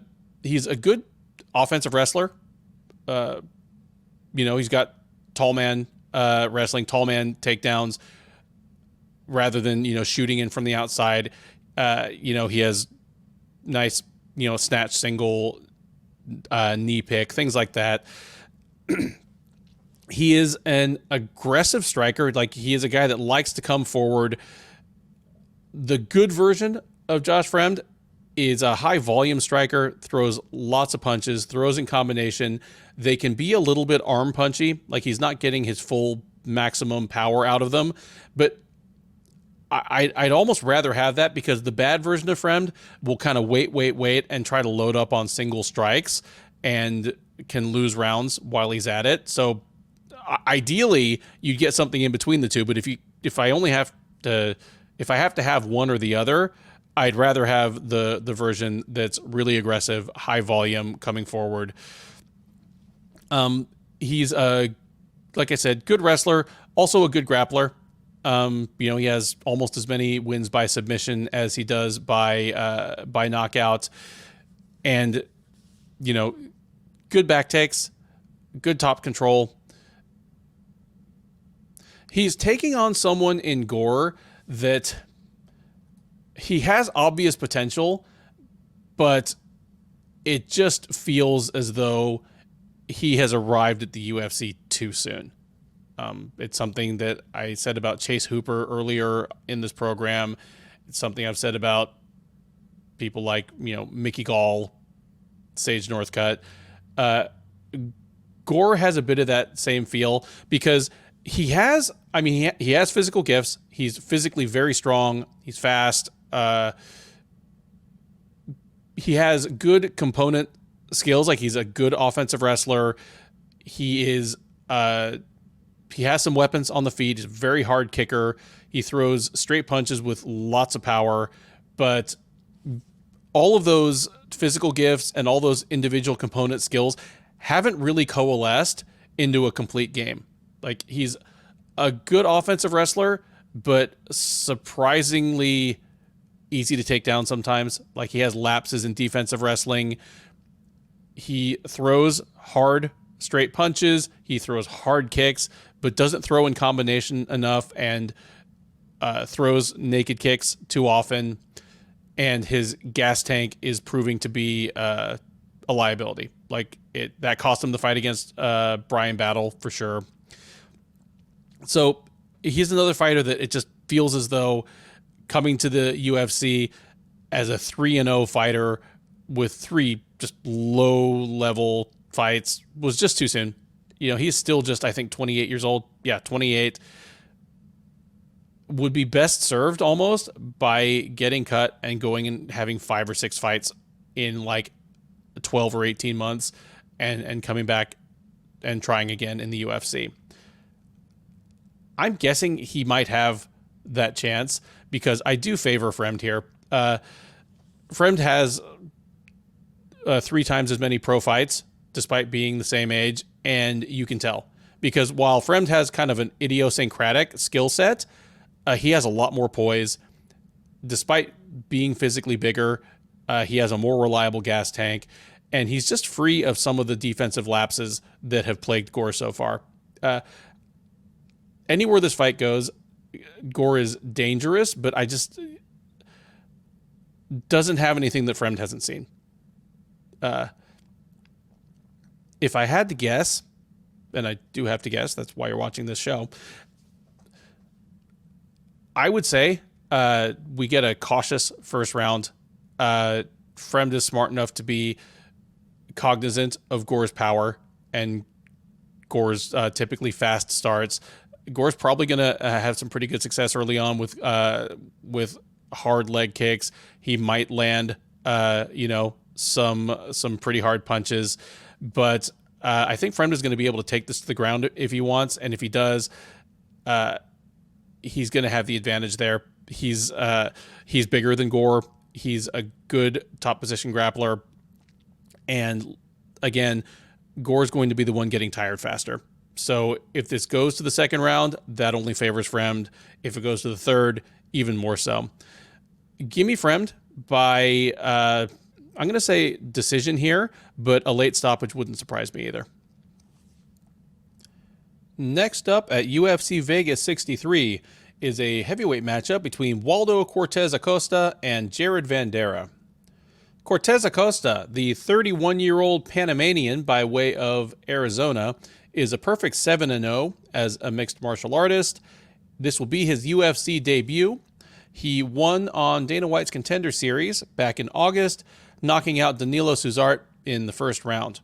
S1: good offensive wrestler. He's got tall man wrestling, tall man takedowns, rather than shooting in from the outside. He has nice snatch, single, knee pick, things like that. He is an aggressive striker. Like, he is a guy that likes to come forward. The good version of Josh Fremd is a high volume striker, throws lots of punches, throws in combination. They can be a little bit arm punchy, like he's not getting his full maximum power out of them. But I'd almost rather have that, because the bad version of Fremd will kind of wait, and try to load up on single strikes and can lose rounds while he's at it. So ideally, you'd get something in between the two. But if I have to have one or the other, I'd rather have the version that's really aggressive, high volume, coming forward. He's like I said, good wrestler, also a good grappler. He has almost as many wins by submission as he does by knockout, and good back takes, good top control. He's taking on someone in Gore that he has obvious potential, but it just feels as though he has arrived at the UFC too soon. It's something that I said about Chase Hooper earlier in this program. It's something I've said about people like, Mickey Gall, Sage Northcutt. Gore has a bit of that same feel, because he has physical gifts. He's physically very strong. He's fast. He has good component skills. Like, he's a good offensive wrestler. He has some weapons on the feet. He's a very hard kicker. He throws straight punches with lots of power, but all of those physical gifts and all those individual component skills haven't really coalesced into a complete game. Like, he's a good offensive wrestler, but surprisingly easy to take down sometimes. Like, he has lapses in defensive wrestling. He throws hard, straight punches. He throws hard kicks, but doesn't throw in combination enough, and throws naked kicks too often. And his gas tank is proving to be a liability. Like, that cost him the fight against Brian Battle for sure. So he's another fighter that it just feels as though coming to the UFC as a 3-0 fighter with 3 just low-level fights was just too soon. He's still just, I think, 28 years old. Yeah, 28. Would be best served almost by getting cut and going and having 5 or 6 fights in like 12 or 18 months and coming back and trying again in the UFC. I'm guessing he might have that chance, because I do favor Fremd here. Fremd has 3 times as many pro fights, despite being the same age, and you can tell. Because while Fremd has kind of an idiosyncratic skill set, he has a lot more poise. Despite being physically bigger, he has a more reliable gas tank, and he's just free of some of the defensive lapses that have plagued Gore so far. Anywhere this fight goes, Gore is dangerous, but I just doesn't have anything that Fremd hasn't seen. If I had to guess, and I do have to guess, that's why you're watching this show, I would say we get a cautious first round. Fremd is smart enough to be cognizant of Gore's power and Gore's typically fast starts. Gore's probably going to have some pretty good success early on with hard leg kicks. He might land, some pretty hard punches, but I think Fremd is going to be able to take this to the ground if he wants, and if he does, he's going to have the advantage there. He's bigger than Gore. He's a good top position grappler, and again, Gore's going to be the one getting tired faster. So if this goes to the second round, that only favors Fremd. If it goes to the third, even more so. Give me Fremd by, I'm going to say decision here, but a late stoppage wouldn't surprise me either. Next up at UFC Vegas 63 is a heavyweight matchup between Waldo Cortes-Acosta and Jared Vanderaa. Cortes-Acosta, the 31-year-old Panamanian by way of Arizona, is a perfect 7-0 as a mixed martial artist. This will be his UFC debut. He won on Dana White's Contender Series back in August, knocking out Danilo Suzart in the first round.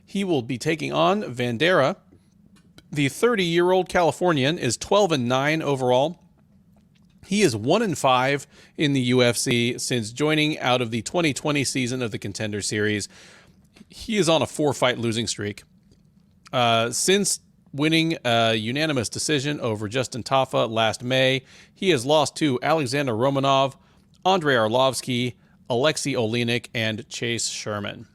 S1: He will be taking on Vanderaa. The 30-year-old Californian is 12-9 overall. He is 1-5 in the UFC since joining out of the 2020 season of the Contender Series. He is on a 4-fight losing streak. Since winning a unanimous decision over Justin Tafa last May, he has lost to Alexander Romanov, Andrei Arlovski, Alexei Oleinik, and Chase Sherman.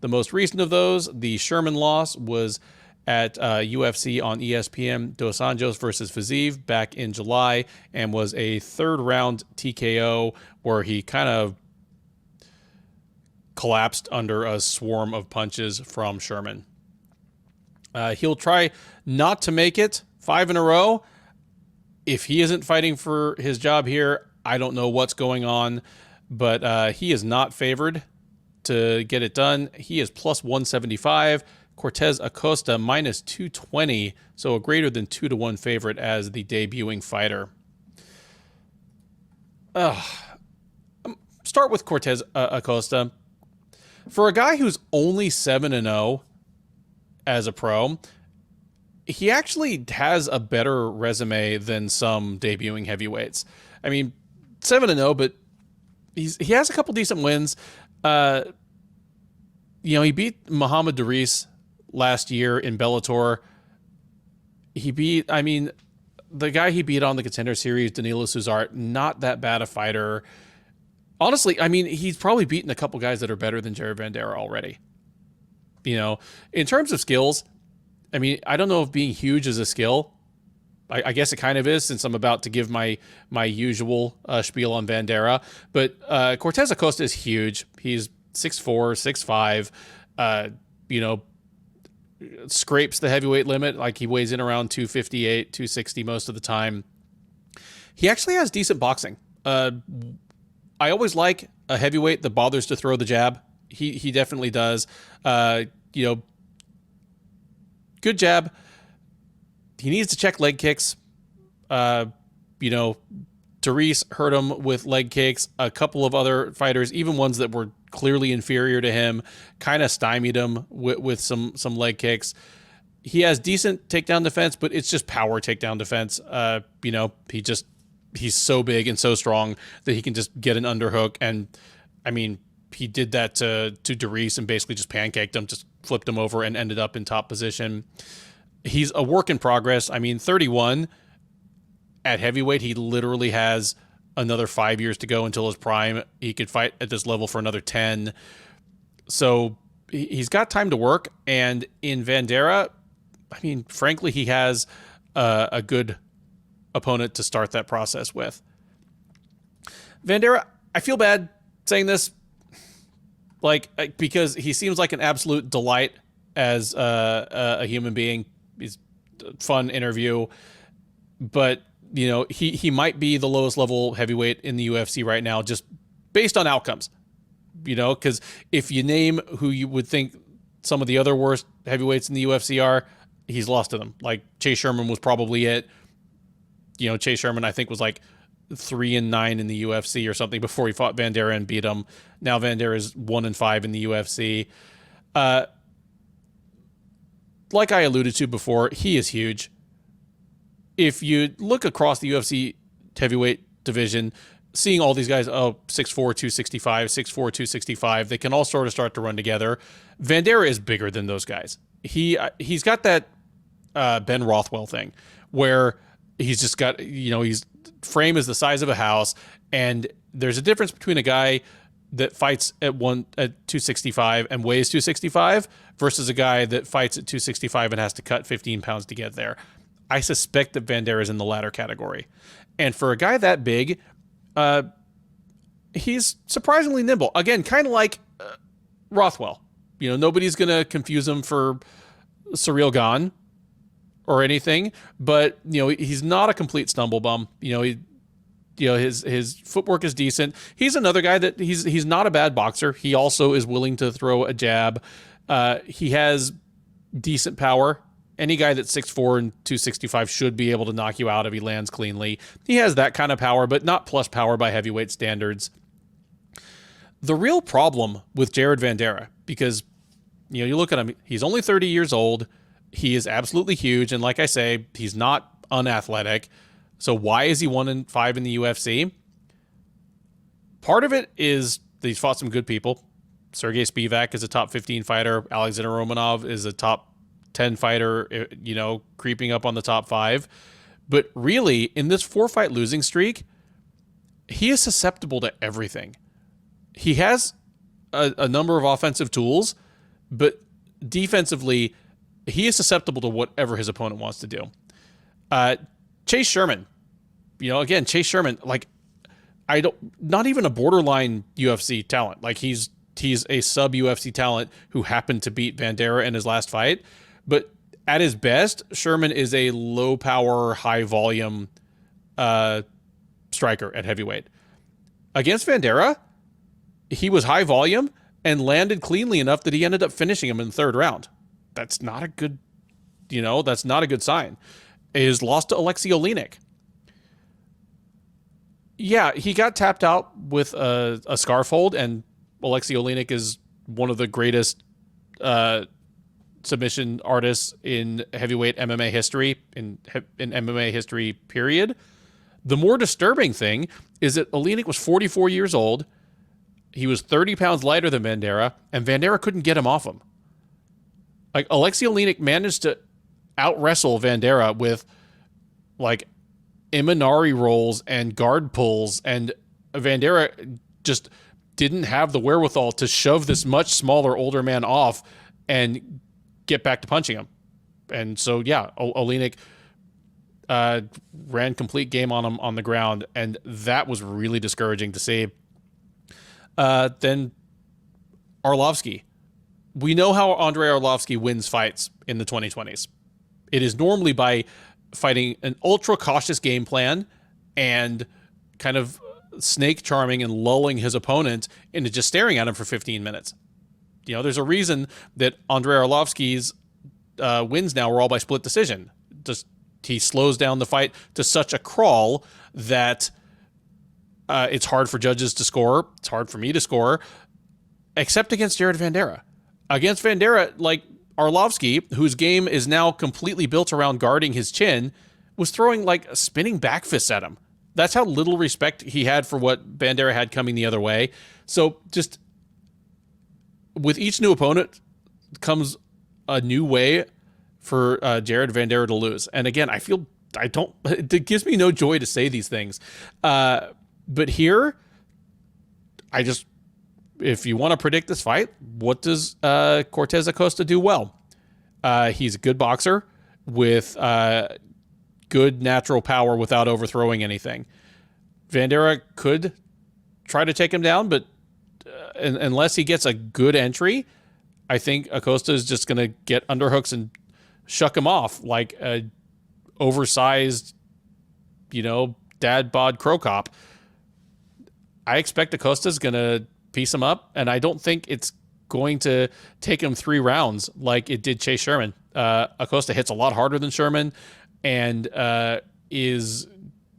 S1: The most recent of those, the Sherman loss, was at UFC on ESPN, Dos Anjos versus Fiziev back in July, and was a third-round TKO where he kind of collapsed under a swarm of punches from Sherman. He'll try not to make it 5 in a row. If he isn't fighting for his job here, I don't know what's going on, but he is not favored to get it done. He is plus 175. Cortes-Acosta minus 220, so a greater than 2-1 favorite as the debuting fighter. Start with Cortes-Acosta. For a guy who's only 7-0 as a pro, he actually has a better resume than some debuting heavyweights. I mean, 7-0, but he has a couple decent wins. He beat Muhammad Daris last year in Bellator. The guy he beat on the Contender Series, Danilo Suzart, not that bad a fighter. Honestly, he's probably beaten a couple guys that are better than Jared Vanderaa already. In terms of skills, I don't know if being huge is a skill. I guess it kind of is, since I'm about to give my usual spiel on Vanderaa. But Cortes-Acosta is huge. He's 6'4", 6'5", scrapes the heavyweight limit. Like, he weighs in around 258, 260 most of the time. He actually has decent boxing. I always like a heavyweight that bothers to throw the jab. He definitely does. Good jab. He needs to check leg kicks. Daris hurt him with leg kicks. A couple of other fighters, even ones that were clearly inferior to him, kind of stymied him with some leg kicks. He has decent takedown defense, but it's just power takedown defense. He's so big and so strong that he can just get an underhook. And he did that to Daris and basically just pancaked him, just flipped him over and ended up in top position. He's a work in progress. 31 at heavyweight. He literally has another 5 years to go until his prime. He could fight at this level for another 10. So he's got time to work. And in Vanderaa, frankly, he has a good opponent to start that process with. Vanderaa, I feel bad saying this, because he seems like an absolute delight as a human being. He's a fun interview, but he might be the lowest level heavyweight in the UFC right now, just based on outcomes. Because if you name who you would think some of the other worst heavyweights in the UFC are, he's lost to them. Like, Chase Sherman was probably it. Chase Sherman, I think, was like 3-9 in the UFC or something before he fought Vanderaa and beat him. Now Vanderaa is 1-5 in the UFC. Like I alluded to before, he is huge. If you look across the UFC heavyweight division, seeing all these guys, 6'4", 265, 6'4", 265, they can all sort of start to run together. Vanderaa is bigger than those guys. He's got that Ben Rothwell thing where he's just got, his frame is the size of a house, and there's a difference between a guy that fights at 265 and weighs 265 versus a guy that fights at 265 and has to cut 15 pounds to get there. I suspect that Vanderaa is in the latter category. And for a guy that big, he's surprisingly nimble. Again, kind of like Rothwell. Nobody's going to confuse him for Ciryl Gane or anything, but he's not a complete stumble bum. His footwork is decent. He's another guy that he's not a bad boxer. He also is willing to throw a jab. He has decent power. Any guy that's 6'4" and 265 should be able to knock you out if he lands cleanly. He has that kind of power, but not plus power by heavyweight standards. The real problem with Jared Vanderaa, because you look at him, he's only 30 years old. He is absolutely huge, and like I say, he's not unathletic. So why is he 1-5 in the UFC? Part of it is that he's fought some good people. Sergey Spivak is a top 15 fighter. Alexander Romanov is a top 10 fighter, creeping up on the top 5. But really, in this 4-fight losing streak, he is susceptible to everything. He has a number of offensive tools, but defensively, he is susceptible to whatever his opponent wants to do. Chase Sherman, Chase Sherman, not even a borderline UFC talent. Like he's a sub UFC talent who happened to beat Vanderaa in his last fight. But at his best, Sherman is a low power, high volume striker at heavyweight. Against Vanderaa, he was high volume and landed cleanly enough that he ended up finishing him in the third round. That's not a good, that's not a good sign. His loss to Alexei Oleinik. Yeah, he got tapped out with a scarf hold, and Alexei Oleinik is one of the greatest submission artists in heavyweight MMA history, in MMA history, period. The more disturbing thing is that Oleinik was 44 years old. He was 30 pounds lighter than Vanderaa, and Vanderaa couldn't get him off him. Like, Alexei Oleinik managed to out-wrestle Vanderaa with, Imanari rolls and guard pulls, and Vanderaa just didn't have the wherewithal to shove this much smaller, older man off and get back to punching him. And so, yeah, Oleinik ran complete game on him on the ground, and that was really discouraging to see. Then Arlovski. We know how Andrei Arlovski wins fights in the 2020s. It is normally by fighting an ultra cautious game plan and kind of snake charming and lulling his opponent into just staring at him for 15 minutes. There's a reason that Andrei Arlovski's wins now are all by split decision. Just he slows down the fight to such a crawl that it's hard for judges to score. It's hard for me to score, except against Jared Vanderaa. Against Vanderaa, Arlovski, whose game is now completely built around guarding his chin, was throwing spinning back fists at him. That's how little respect he had for what Vanderaa had coming the other way. So just with each new opponent comes a new way for Jared Vanderaa to lose. And again, it gives me no joy to say these things. But here, if you want to predict this fight, what does Cortes-Acosta do well? He's a good boxer with good natural power without overthrowing anything. Vanderaa could try to take him down, but unless he gets a good entry, I think Acosta is just going to get underhooks and shuck him off like a oversized, dad bod crow cop. I expect Acosta's going to piece him up, and I don't think it's going to take him 3 rounds like it did Chase Sherman. Acosta hits a lot harder than Sherman, and is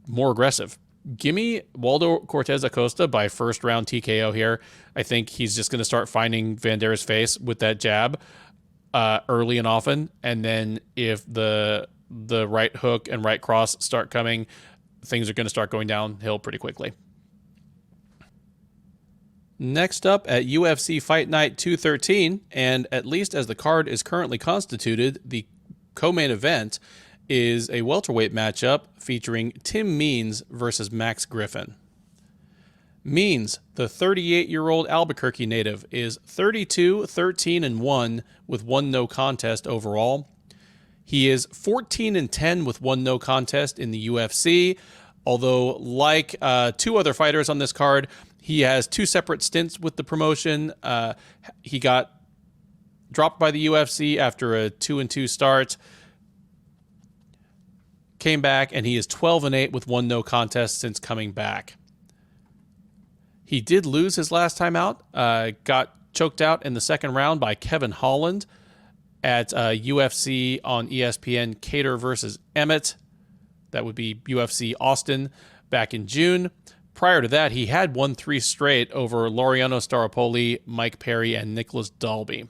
S1: more aggressive. Give me Waldo Cortes-Acosta by first round TKO here. I think he's just going to start finding Vanderea's face with that jab early and often. And then if the right hook and right cross start coming, things are going to start going downhill pretty quickly. Next up at UFC Fight Night 213, and at least as the card is currently constituted, the co-main event is a welterweight matchup featuring Tim Means versus Max Griffin. Means, the 38-year-old Albuquerque native, is 32-13-1 with one no contest overall. He is 14-10 with one no contest in the UFC, although like two other fighters on this card, he has two separate stints with the promotion. He got dropped by the UFC after a 2-2 start, came back, and he is 12-8 with one no contest since coming back. He did lose his last time out, got choked out in the second round by Kevin Holland at UFC on ESPN Kattar versus Emmett. That would be UFC Austin back in June. Prior to that, he had won 3 straight over Laureano Staropoli, Mike Perry, and Nicholas Dalby.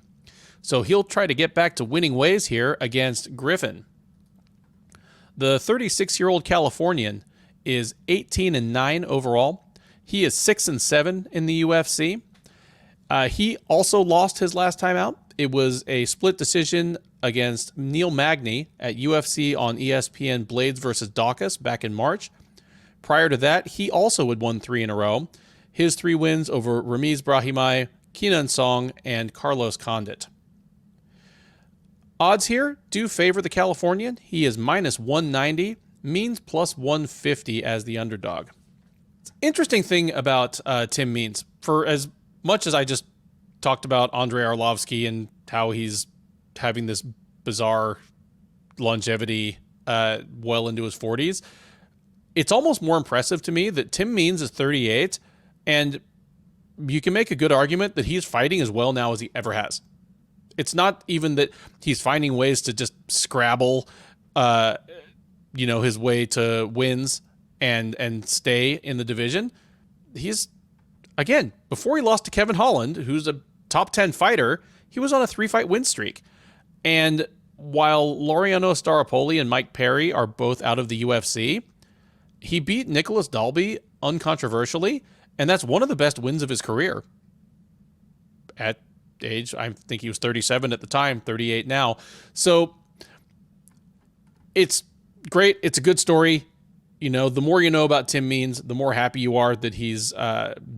S1: So he'll try to get back to winning ways here against Griffin. The 36-year-old Californian is 18-9 overall. He is 6-7 in the UFC. He also lost his last time out. It was a split decision against Neil Magny at UFC on ESPN Blades versus Daukaus back in March. Prior to that, he also had won 3 in a row. His 3 wins over Ramiz Brahimaj, Kenan Song, and Carlos Condit. Odds here do favor the Californian. He is -190, Means +150 as the underdog. Interesting thing about Tim Means, for as much as I just talked about Andrei Arlovski and how he's having this bizarre longevity well into his 40s, it's almost more impressive to me that Tim Means is 38, and you can make a good argument that he's fighting as well now as he ever has. It's not even that he's finding ways to just scrabble, his way to wins and stay in the division. He's, again, before he lost to Kevin Holland, who's a top 10 fighter, he was on a 3-fight win streak. And while Laureano Staropoli and Mike Perry are both out of the UFC, he beat Nicholas Dalby uncontroversially, and that's one of the best wins of his career. At age, I think he was 37 at the time, 38 now. So it's great. It's a good story. You know, the more you know about Tim Means, the more happy you are that he's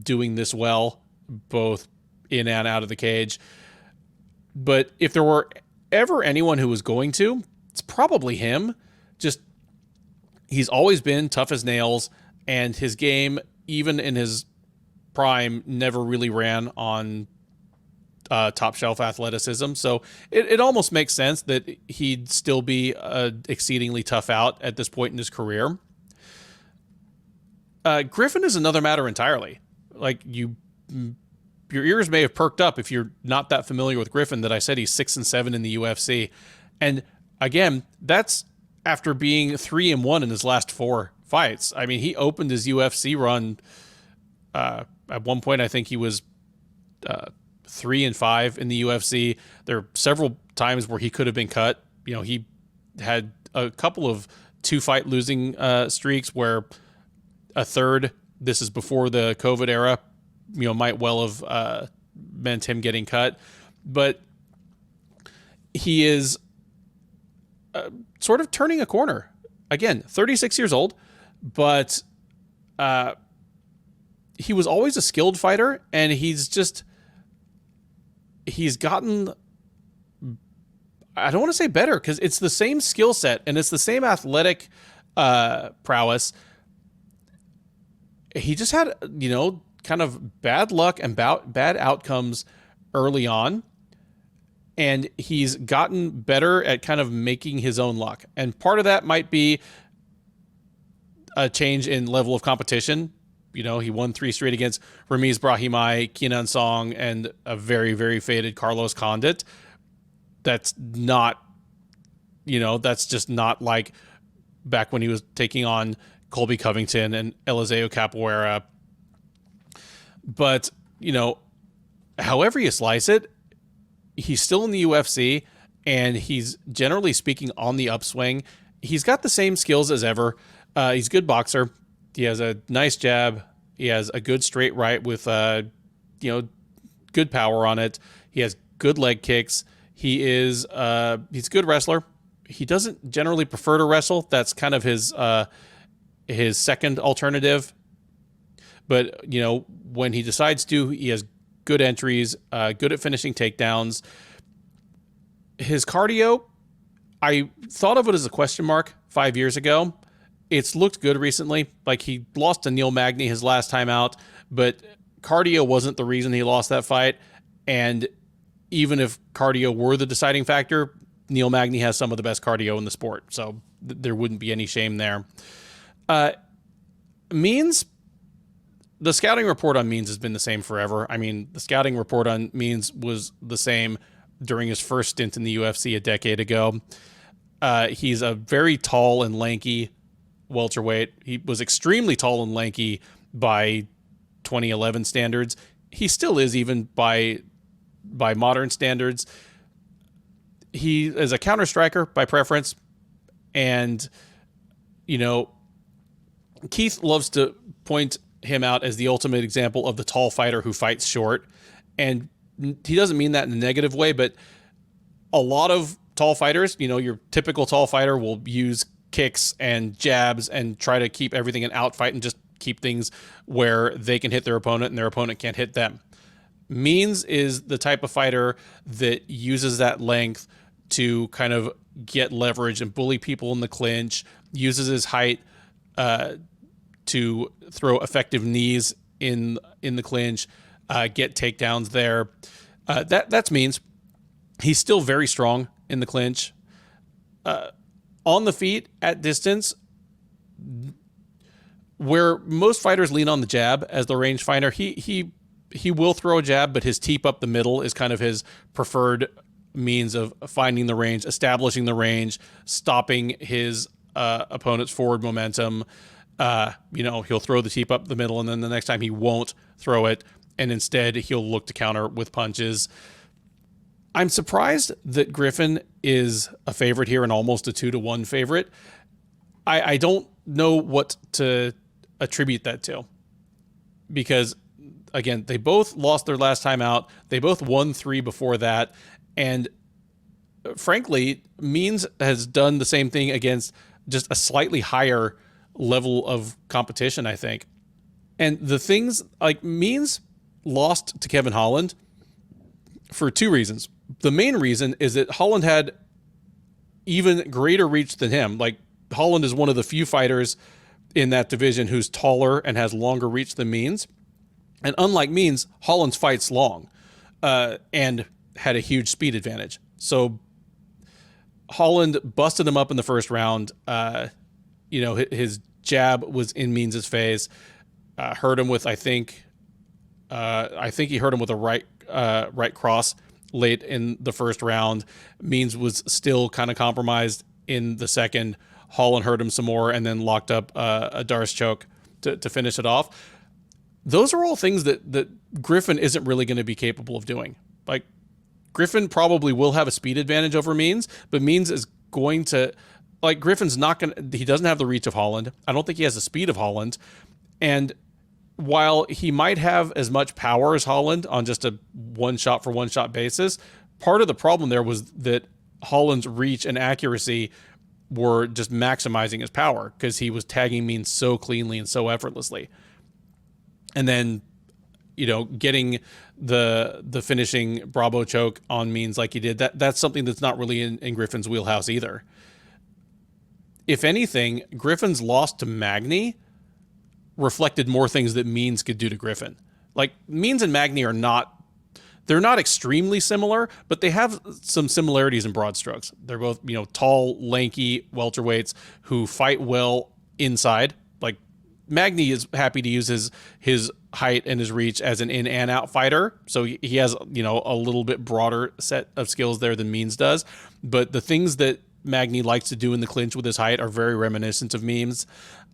S1: doing this well, both in and out of the cage. But if there were ever anyone who was going to, it's probably him. Just, he's always been tough as nails, and his game, even in his prime, never really ran on top shelf athleticism. So it almost makes sense that he'd still be exceedingly tough out at this point in his career. Griffin is another matter entirely. Like, your ears may have perked up if you're not that familiar with Griffin, that I said he's 6-7 in the UFC. And again, that's after being 3-1 in his last 4 fights. I mean, he opened his UFC run. At one point, I think he was 3-5 in the UFC. There are several times where he could have been cut. You know, he had a couple of 2-fight losing streaks where a third, this is before the COVID era, might well have meant him getting cut. But he is sort of turning a corner. Again, 36 years old, but he was always a skilled fighter, and he's gotten, I don't want to say better, because it's the same skill set and it's the same athletic prowess. He just had, kind of bad luck and bad outcomes early on, and he's gotten better at kind of making his own luck. And part of that might be a change in level of competition. He won 3 straight against Ramiz Brahimaj, Kenan Song, and a very, very faded Carlos Condit. That's not, that's just not like back when he was taking on Colby Covington and Eliseo Capoeira. But, however you slice it, he's still in the UFC, and he's generally speaking on the upswing. He's got the same skills as ever. He's a good boxer. He has a nice jab. He has a good straight right with, good power on it. He has good leg kicks. He's a good wrestler. He doesn't generally prefer to wrestle. That's kind of his second alternative. But, when he decides to, he has good entries, good at finishing takedowns. His cardio, I thought of it as a question mark 5 years ago. It's looked good recently. Like, he lost to Neil Magny his last time out, but cardio wasn't the reason he lost that fight. And even if cardio were the deciding factor, Neil Magny has some of the best cardio in the sport. So there wouldn't be any shame there. Means, the scouting report on Means has been the same forever. I mean, the scouting report on Means was the same during his first stint in the UFC a decade ago. He's a very tall and lanky welterweight. He was extremely tall and lanky by 2011 standards. He still is, even by modern standards. He is a counter striker by preference. And, Keith loves to point him out as the ultimate example of the tall fighter who fights short. And he doesn't mean that in a negative way, but a lot of tall fighters, your typical tall fighter will use kicks and jabs and try to keep everything an outfight and just keep things where they can hit their opponent and their opponent can't hit them. Means is the type of fighter that uses that length to kind of get leverage and bully people in the clinch, uses his height to throw effective knees in the clinch, get takedowns there. That's Means. He's still very strong in the clinch. On the feet, at distance, where most fighters lean on the jab as the rangefinder, he will throw a jab, but his teep up the middle is kind of his preferred means of finding the range, establishing the range, stopping his opponent's forward momentum. He'll throw the teep up the middle, and then the next time he won't throw it, and instead he'll look to counter with punches. I'm surprised that Griffin is a favorite here and almost a 2-1 favorite. I don't know what to attribute that to, because, again, they both lost their last time out. They both won 3 before that. And frankly, Means has done the same thing against just a slightly higher level of competition, I think. And the things, like, Means lost to Kevin Holland for 2 reasons. The main reason is that Holland had even greater reach than him. Like, Holland is one of the few fighters in that division who's taller and has longer reach than Means. And unlike Means, Holland's fights long and had a huge speed advantage. So Holland busted him up in the first round. His jab was in Means' face. Hurt him with, I think he hurt him with a right cross late in the first round. Means was still kind of compromised in the second. Holland hurt him some more and then locked up a Darce choke to finish it off. Those are all things that Griffin isn't really going to be capable of doing. Like, Griffin probably will have a speed advantage over Means, but Means is going to, like, Griffin's not going to, he doesn't have the reach of Holland. I don't think he has the speed of Holland. And while he might have as much power as Holland on just a one shot for one shot basis, part of the problem there was that Holland's reach and accuracy were just maximizing his power because he was tagging Means so cleanly and so effortlessly. And then, getting the finishing Bravo choke on Means like he did, that's something that's not really in Griffin's wheelhouse either. If anything, Griffin's loss to Magny reflected more things that Means could do to Griffin. Like, Means and Magny they're not extremely similar, but they have some similarities in broad strokes. They're both, tall, lanky welterweights who fight well inside. Like, Magny is happy to use his height and his reach as an in and out fighter. So he has, a little bit broader set of skills there than Means does. But the things that Magny likes to do in the clinch with his height are very reminiscent of memes.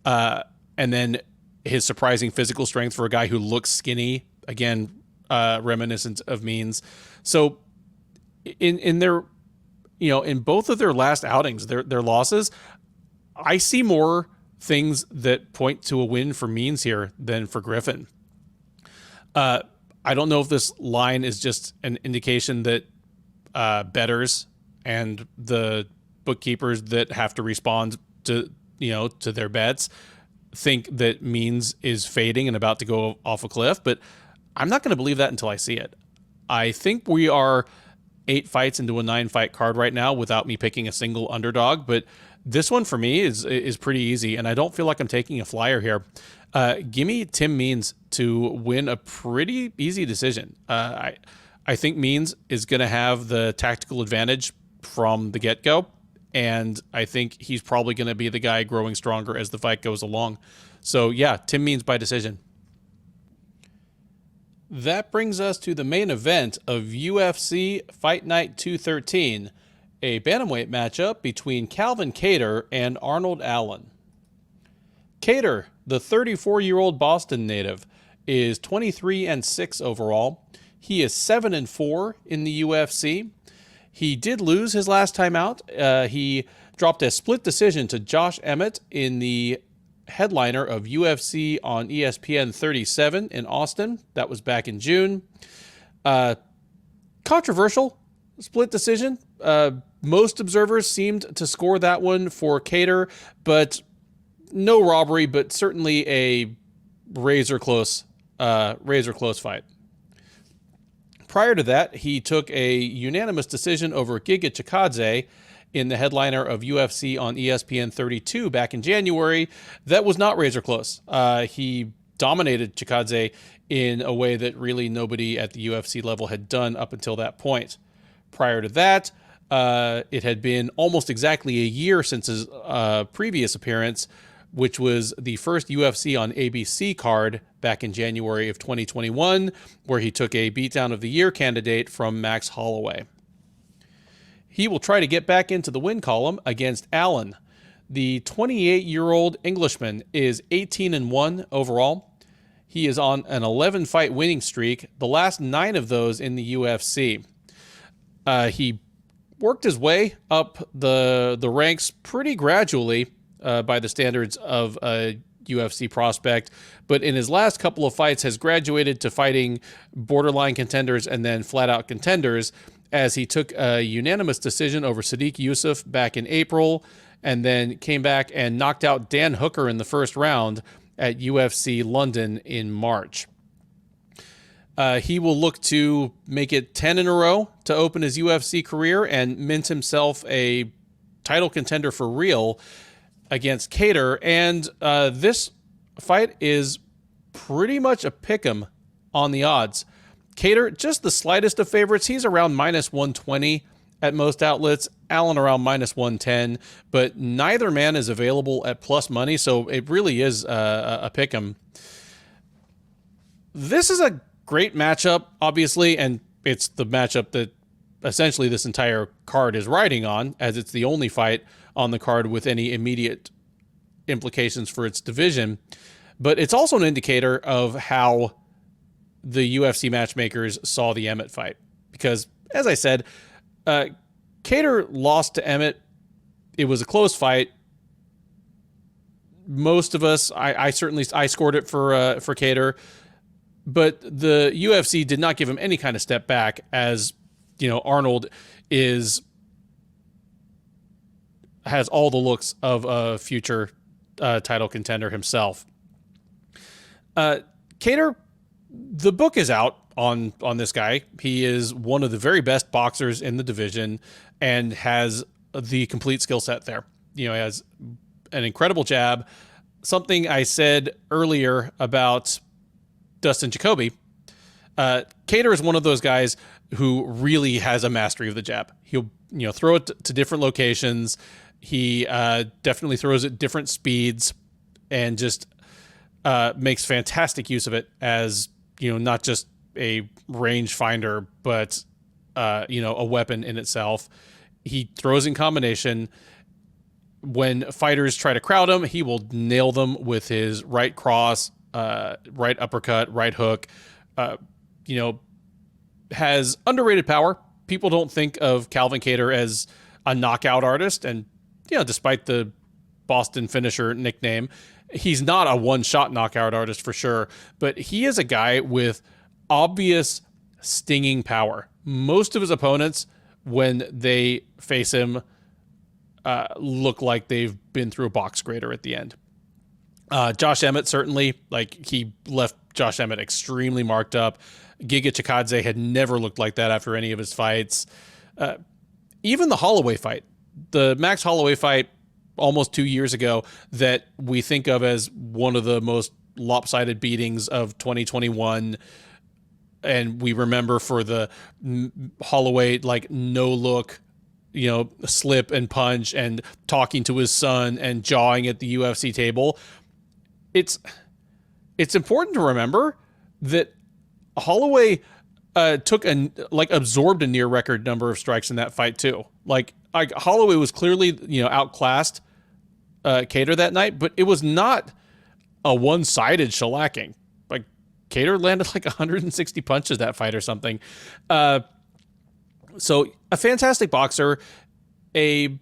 S1: And then his surprising physical strength for a guy who looks skinny, again, reminiscent of memes. So in their, in both of their last outings, their losses, I see more things that point to a win for Means here than for Griffin. I don't know if this line is just an indication that bettors and the bookkeepers that have to respond to their bets think that Means is fading and about to go off a cliff, but I'm not going to believe that until I see it. I think we are 8 fights into a 9-fight card right now without me picking a single underdog, but this one for me is pretty easy, and I don't feel like I'm taking a flyer here. Give me Tim Means to win a pretty easy decision. I think Means is going to have the tactical advantage from the get-go, and I think he's probably going to be the guy growing stronger as the fight goes along. So yeah, Tim Means by decision. That brings us to the main event of UFC Fight Night 213, a bantamweight matchup between Calvin Kattar and Arnold Allen. Kattar, the 34-year-old Boston native, is 23-6 overall. He is 7-4 in the UFC. He did lose his last time out. He dropped a split decision to Josh Emmett in the headliner of UFC on ESPN 37 in Austin. That was back in June. Controversial split decision. Most observers seemed to score that one for Kattar, but no robbery, but certainly a razor close fight. Prior to that, he took a unanimous decision over Giga Chikadze in the headliner of UFC on ESPN 32 back in January. That was not razor close. He dominated Chikadze in a way that really nobody at the UFC level had done up until that point. Prior to that, it had been almost exactly a year since his previous appearance, which was the first UFC on ABC card back in January of 2021, where he took a beatdown of the year candidate from Max Holloway. He will try to get back into the win column against Allen. The 28-year-old Englishman is 18-1 overall. He is on an 11-fight winning streak, the last 9 of those in the UFC. He worked his way up the ranks pretty gradually by the standards of a UFC prospect, but in his last couple of fights has graduated to fighting borderline contenders and then flat-out contenders, as he took a unanimous decision over Sadiq Youssef back in April, and then came back and knocked out Dan Hooker in the first round at UFC London in March. He will look to make it 10 in a row to open his UFC career and mint himself a title contender for real against Kattar. And this fight is pretty much a pick'em on the odds. Kattar, just the slightest of favorites. He's around minus 120 at most outlets. Allen around minus 110, but neither man is available at plus money, so it really is a pick'em. This is a great matchup, obviously, and it's the matchup that essentially this entire card is riding on, as it's the only fight on the card with any immediate implications for its division. But it's also an indicator of how the UFC matchmakers saw the Emmett fight. Because, as I said, Kattar lost to Emmett. It was a close fight. Most of us, I scored it for Kattar. But the UFC did not give him any kind of step back, as Arnold has all the looks of a future title contender himself. Kattar, the book is out on this guy. He is one of the very best boxers in the division and has the complete skill set there. He has an incredible jab. Something I said earlier about Dustin Jacoby. Kattar is one of those guys who really has a mastery of the jab. He'll throw it to different locations. He definitely throws at different speeds and just makes fantastic use of it as not just a range finder, but a weapon in itself. He throws in combination. When fighters try to crowd him, he will nail them with his right cross, right uppercut, right hook. Has underrated power. People don't think of Calvin Kattar as a knockout artist, and despite the Boston finisher nickname, he's not a one-shot knockout artist for sure, but he is a guy with obvious stinging power. Most of his opponents, when they face him, look like they've been through a box grater at the end. Josh Emmett, certainly, he left Josh Emmett extremely marked up. Giga Chikadze had never looked like that after any of his fights. Even the Holloway fight, the Max Holloway fight almost 2 years ago, that we think of as one of the most lopsided beatings of 2021. And we remember for the Holloway, no look, slip and punch and talking to his son and jawing at the UFC table. It's important to remember that Holloway absorbed a near record number of strikes in that fight too. Holloway was clearly, outclassed Kattar that night, but it was not a one-sided shellacking. Kattar landed 160 punches that fight or something. So a fantastic boxer, a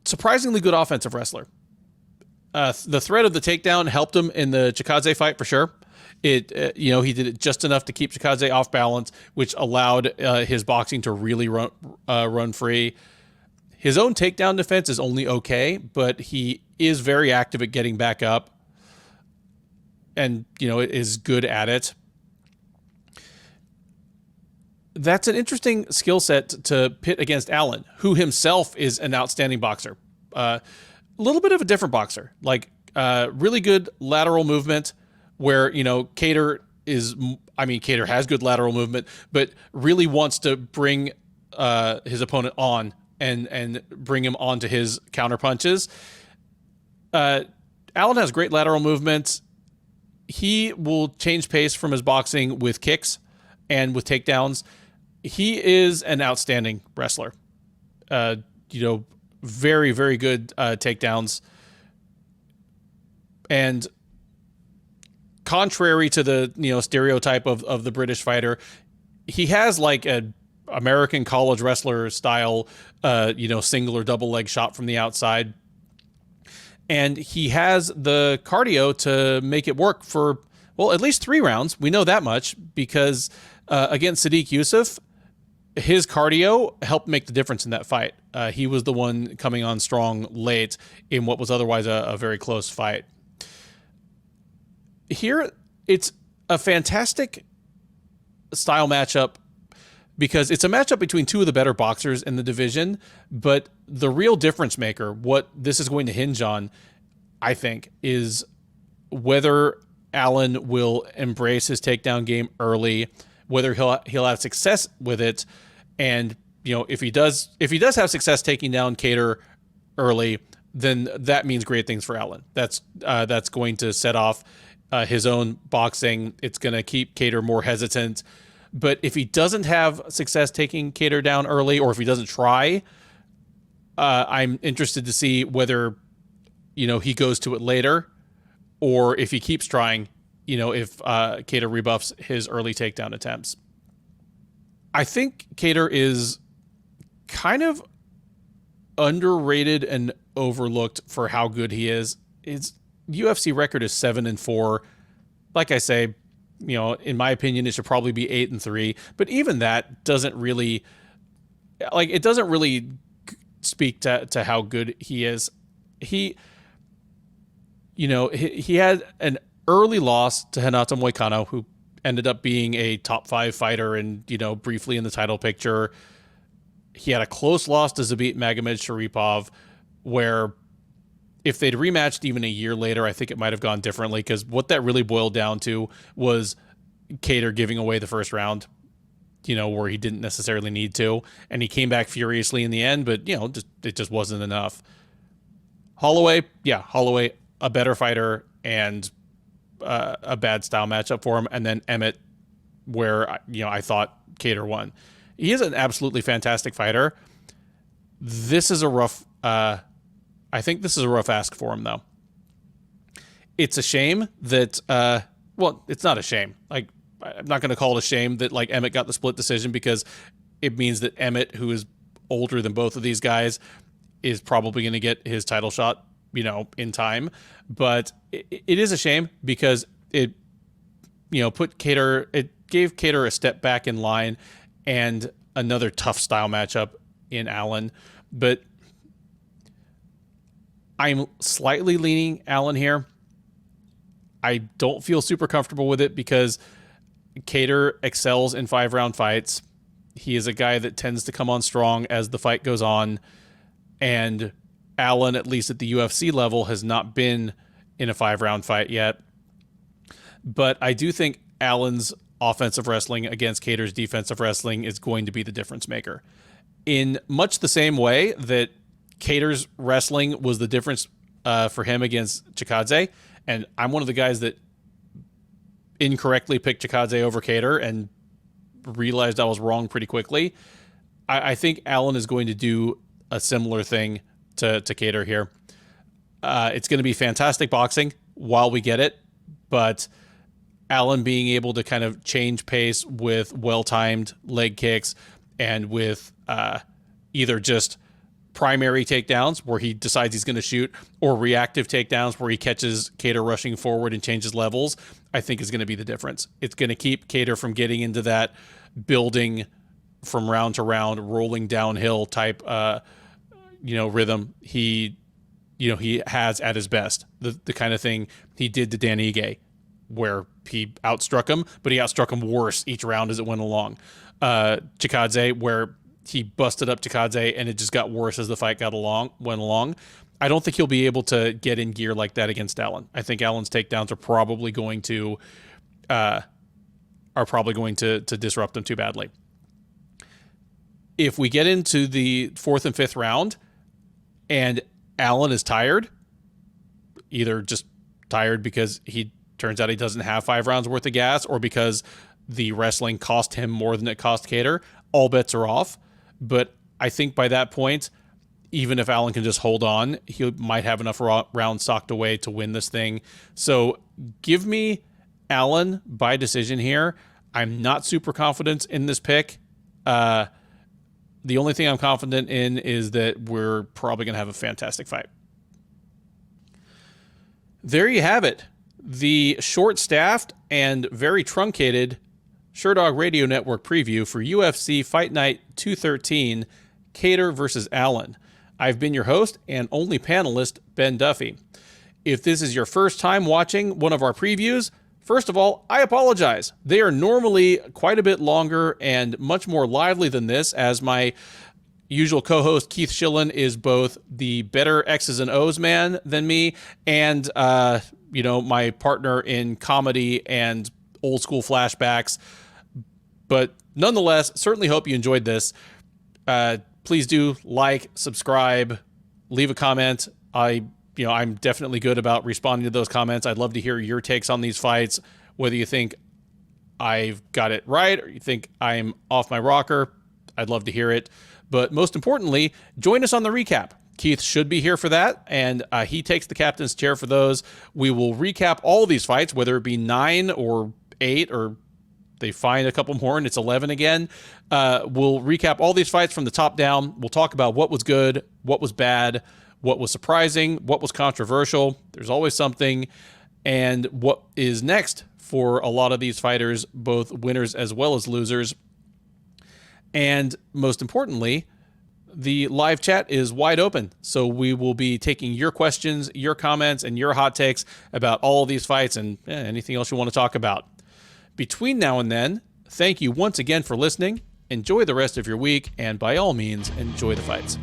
S1: surprisingly good offensive wrestler. The threat of the takedown helped him in the Chikadze fight for sure. He did it just enough to keep Chikadze off balance, which allowed his boxing to really run free. His own takedown defense is only okay, but he is very active at getting back up and, is good at it. That's an interesting skill set to pit against Allen, who himself is an outstanding boxer. A little bit of a different boxer, really good lateral movement where, Kattar has good lateral movement, but really wants to bring his opponent on and bring him onto his counter punches. Allen has great lateral movement. He will change pace from his boxing with kicks and with takedowns. He is an outstanding wrestler. Very, very good takedowns. And contrary to the, stereotype of the British fighter, he has an American college wrestler style, single or double leg shot from the outside. And he has the cardio to make it work for, at least 3 rounds. We know that much because against Sadiq Yusuff, his cardio helped make the difference in that fight. He was the one coming on strong late in what was otherwise a very close fight. Here, it's a fantastic style matchup because it's a matchup between 2 of the better boxers in the division, but the real difference maker, what this is going to hinge on, I think, is whether Allen will embrace his takedown game early, whether he'll have success with it, and if he does have success taking down Kattar early, then that means great things for Allen. That's going to set off his own boxing. It's going to keep Kattar more hesitant. But if he doesn't have success taking Kattar down early, or if he doesn't try, I'm interested to see whether, he goes to it later, or if he keeps trying, if Kattar rebuffs his early takedown attempts. I think Kattar is kind of underrated and overlooked for how good he is. His UFC record is 7-4. Like I say, in my opinion, it should probably be 8-3. But even that doesn't really, speak to how good he is. He had an early loss to Renato Moicano, who ended up being a top 5 fighter and, briefly in the title picture. He had a close loss to Zabit Magomed-Sharipov, where if they'd rematched even a year later, I think it might have gone differently, because what that really boiled down to was Kattar giving away the first round, where he didn't necessarily need to. And he came back furiously in the end, but, it just wasn't enough. Holloway, a better fighter and a bad style matchup for him. And then Emmett, where, I thought Kattar won. He is an absolutely fantastic fighter. This is a rough, I think this is a rough ask for him, though. It's a shame that, well, it's not a shame. Like, I'm not going to call it a shame that, like, Emmett got the split decision, because it means that Emmett, who is older than both of these guys, is probably going to get his title shot, you know, in time. But it is a shame, because it, you know, it gave Kattar a step back in line and another tough style matchup in Allen. But I'm slightly leaning Allen here. I don't feel super comfortable with it, because Kattar excels in 5-round fights. He is a guy that tends to come on strong as the fight goes on. And Allen, at least at the UFC level, has not been in a 5-round fight yet. But I do think Allen's offensive wrestling against Kattar's defensive wrestling is going to be the difference maker. In much the same way that Kattar's wrestling was the difference for him against Chikadze. And I'm one of the guys that incorrectly picked Chikadze over Kattar and realized I was wrong pretty quickly. I think Allen is going to do a similar thing to Kattar here. It's going to be fantastic boxing while we get it, but Allen being able to kind of change pace with well-timed leg kicks and with either just primary takedowns where he decides he's going to shoot, or reactive takedowns where he catches Kattar rushing forward and changes levels, I think is going to be the difference. It's going to keep Kattar from getting into that building from round to round, rolling downhill type, rhythm he has at his best. The kind of thing he did to Dan Ige, where he outstruck him, but he outstruck him worse each round as it went along. Chikadze, where he busted up Chikadze and it just got worse as the fight went along. I don't think he'll be able to get in gear like that against Allen. I think Allen's takedowns are probably going to disrupt him too badly. If we get into the 4th and 5th round and Allen is tired, either just tired because he turns out he doesn't have 5 rounds worth of gas, or because the wrestling cost him more than it cost Kattar, all bets are off. But I think by that point, even if Allen can just hold on, he might have enough rounds socked away to win this thing. So give me Allen by decision here. I'm not super confident in this pick. The only thing I'm confident in is that we're probably going to have a fantastic fight. There you have it. The short-staffed and very truncated Sherdog Radio Network preview for UFC Fight Night 213, Kattar versus Allen. I've been your host and only panelist, Ben Duffy. If this is your first time watching one of our previews, first of all, I apologize. They are normally quite a bit longer and much more lively than this, as my usual co-host Keith Shillan is both the better X's and O's man than me, and my partner in comedy and old school flashbacks. But nonetheless, certainly hope you enjoyed this. Please do like, subscribe, leave a comment. I'm definitely good about responding to those comments. I'd love to hear your takes on these fights, whether you think I've got it right or you think I'm off my rocker. I'd love to hear it. But most importantly, join us on the recap. Keith should be here for that, and he takes the captain's chair for those. We will recap all of these fights, whether it be 9 or 8 or they find a couple more and it's 11 again. We'll recap all these fights from the top down. We'll talk about what was good, what was bad, what was surprising, what was controversial. There's always something. And what is next for a lot of these fighters, both winners as well as losers. And most importantly, the live chat is wide open. So we will be taking your questions, your comments, and your hot takes about all of these fights and anything else you want to talk about. Between now and then, thank you once again for listening. Enjoy the rest of your week, and by all means, enjoy the fights.